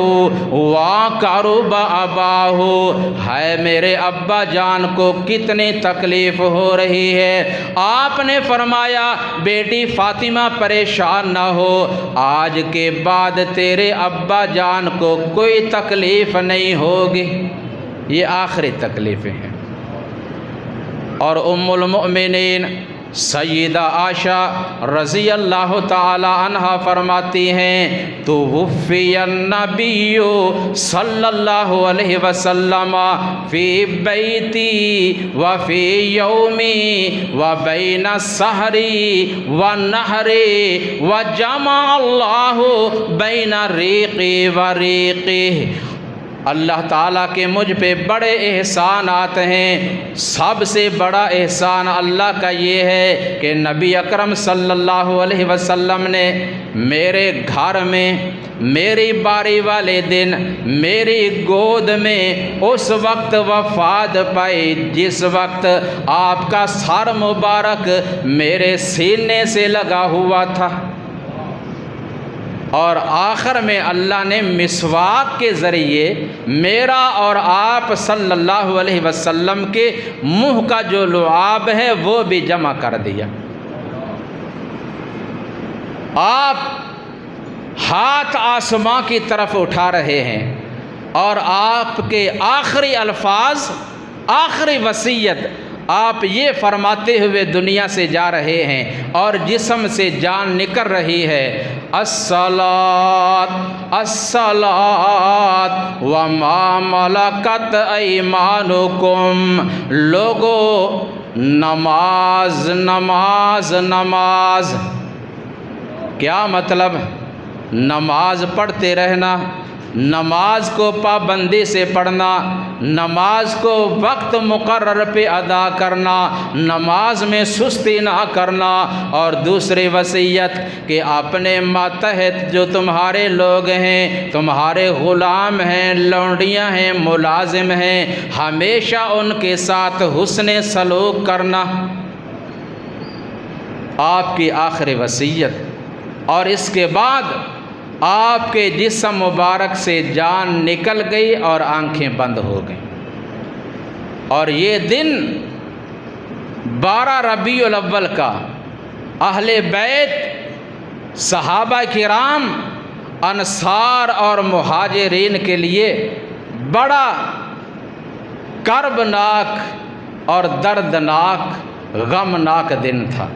وا کرب اباہ، ہے میرے ابا جان کو کتنی تکلیف ہو رہی ہے۔ آپ نے فرمایا بیٹی فاطمہ پریشان نہ ہو، آج کے بعد تیرے ابا جان کو کوئی تکلیف نہیں ہوگی۔ یہ آخری تکلیفیں ہیں۔ اور ام المؤمنین سیدہ عائشہ رضی اللہ تعالی عنہا فرماتی ہیں توفی النبی صلی اللہ علیہ وسلم فی بیتی وفی یومی وبین السحری والنحری وجمع اللہ بین ریقی وریقی۔ اللہ تعالیٰ کے مجھ پہ بڑے احسانات ہیں، سب سے بڑا احسان اللہ کا یہ ہے کہ نبی اکرم صلی اللہ علیہ وسلم نے میرے گھر میں میری باری والے دن میری گود میں اس وقت وفات پائی جس وقت آپ کا سر مبارک میرے سینے سے لگا ہوا تھا، اور آخر میں اللہ نے مسواک کے ذریعے میرا اور آپ صلی اللہ علیہ وسلم کے منہ کا جو لعاب ہے وہ بھی جمع کر دیا۔ آپ ہاتھ آسماں کی طرف اٹھا رہے ہیں، اور آپ کے آخری الفاظ، آخری وصیت آپ یہ فرماتے ہوئے دنیا سے جا رہے ہیں، اور جسم سے جان نکل رہی ہے الصلاۃ الصلاۃ وما ملکت ایمانکم، لوگو نماز نماز نماز۔ کیا مطلب؟ نماز پڑھتے رہنا، نماز کو پابندی سے پڑھنا، نماز کو وقت مقرر پہ ادا کرنا، نماز میں سستی نہ کرنا، اور دوسری وصیت کہ اپنے ماتحت جو تمہارے لوگ ہیں، تمہارے غلام ہیں، لونڈیاں ہیں، ملازم ہیں، ہمیشہ ان کے ساتھ حسن سلوک کرنا، آپ کی آخری وصیت۔ اور اس کے بعد آپ کے جسم مبارک سے جان نکل گئی اور آنکھیں بند ہو گئیں۔ اور یہ دن 12 ربیع الاول کا اہل بیت، صحابہ کرام، انصار اور مہاجرین کے لیے بڑا کربناک اور دردناک غمناک دن تھا،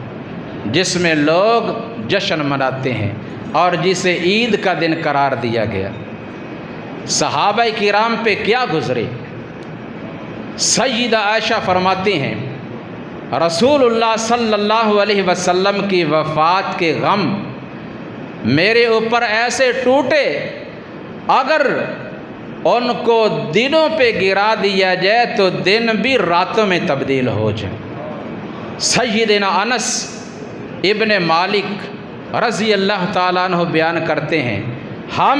جس میں لوگ جشن مناتے ہیں اور جسے عید کا دن قرار دیا گیا۔ صحابہ کرام پہ کیا گزرے؟ سیدہ عائشہ فرماتی ہیں رسول اللہ صلی اللہ علیہ وسلم کی وفات کے غم میرے اوپر ایسے ٹوٹے، اگر ان کو دنوں پہ گرا دیا جائے تو دن بھی راتوں میں تبدیل ہو جائے۔ سیدنا انس ابن مالک رضی اللہ تعالیٰ عنہ بیان کرتے ہیں، ہم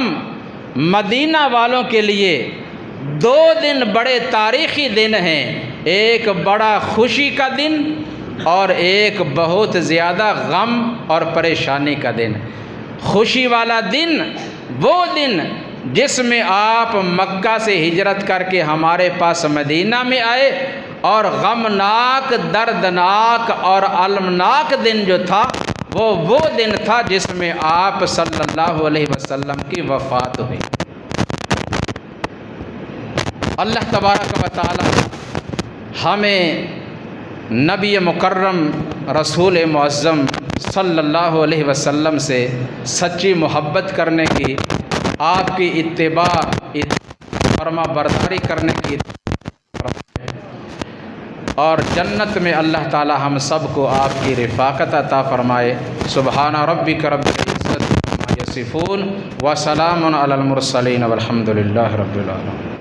مدینہ والوں کے لیے 2 دن بڑے تاریخی دن ہیں، ایک بڑا خوشی کا دن اور ایک بہت زیادہ غم اور پریشانی کا دن۔ خوشی والا دن وہ دن جس میں آپ مکہ سے ہجرت کر کے ہمارے پاس مدینہ میں آئے، اور غمناک، دردناک اور المناک دن جو تھا وہ دن تھا جس میں آپ صلی اللہ علیہ وسلم کی وفات ہوئی۔ اللہ تبارک و تعالی ہمیں نبی مکرم رسول معظم صلی اللہ علیہ وسلم سے سچی محبت کرنے کی، آپ کی اتباع فرما برداری کرنے کی، اور جنت میں اللہ تعالی ہم سب کو آپ کی رفاقت عطا فرمائے۔ سبحان ربک رب العزت عما یصفون وسلام علی المرسلین والحمد للہ رب العالمین۔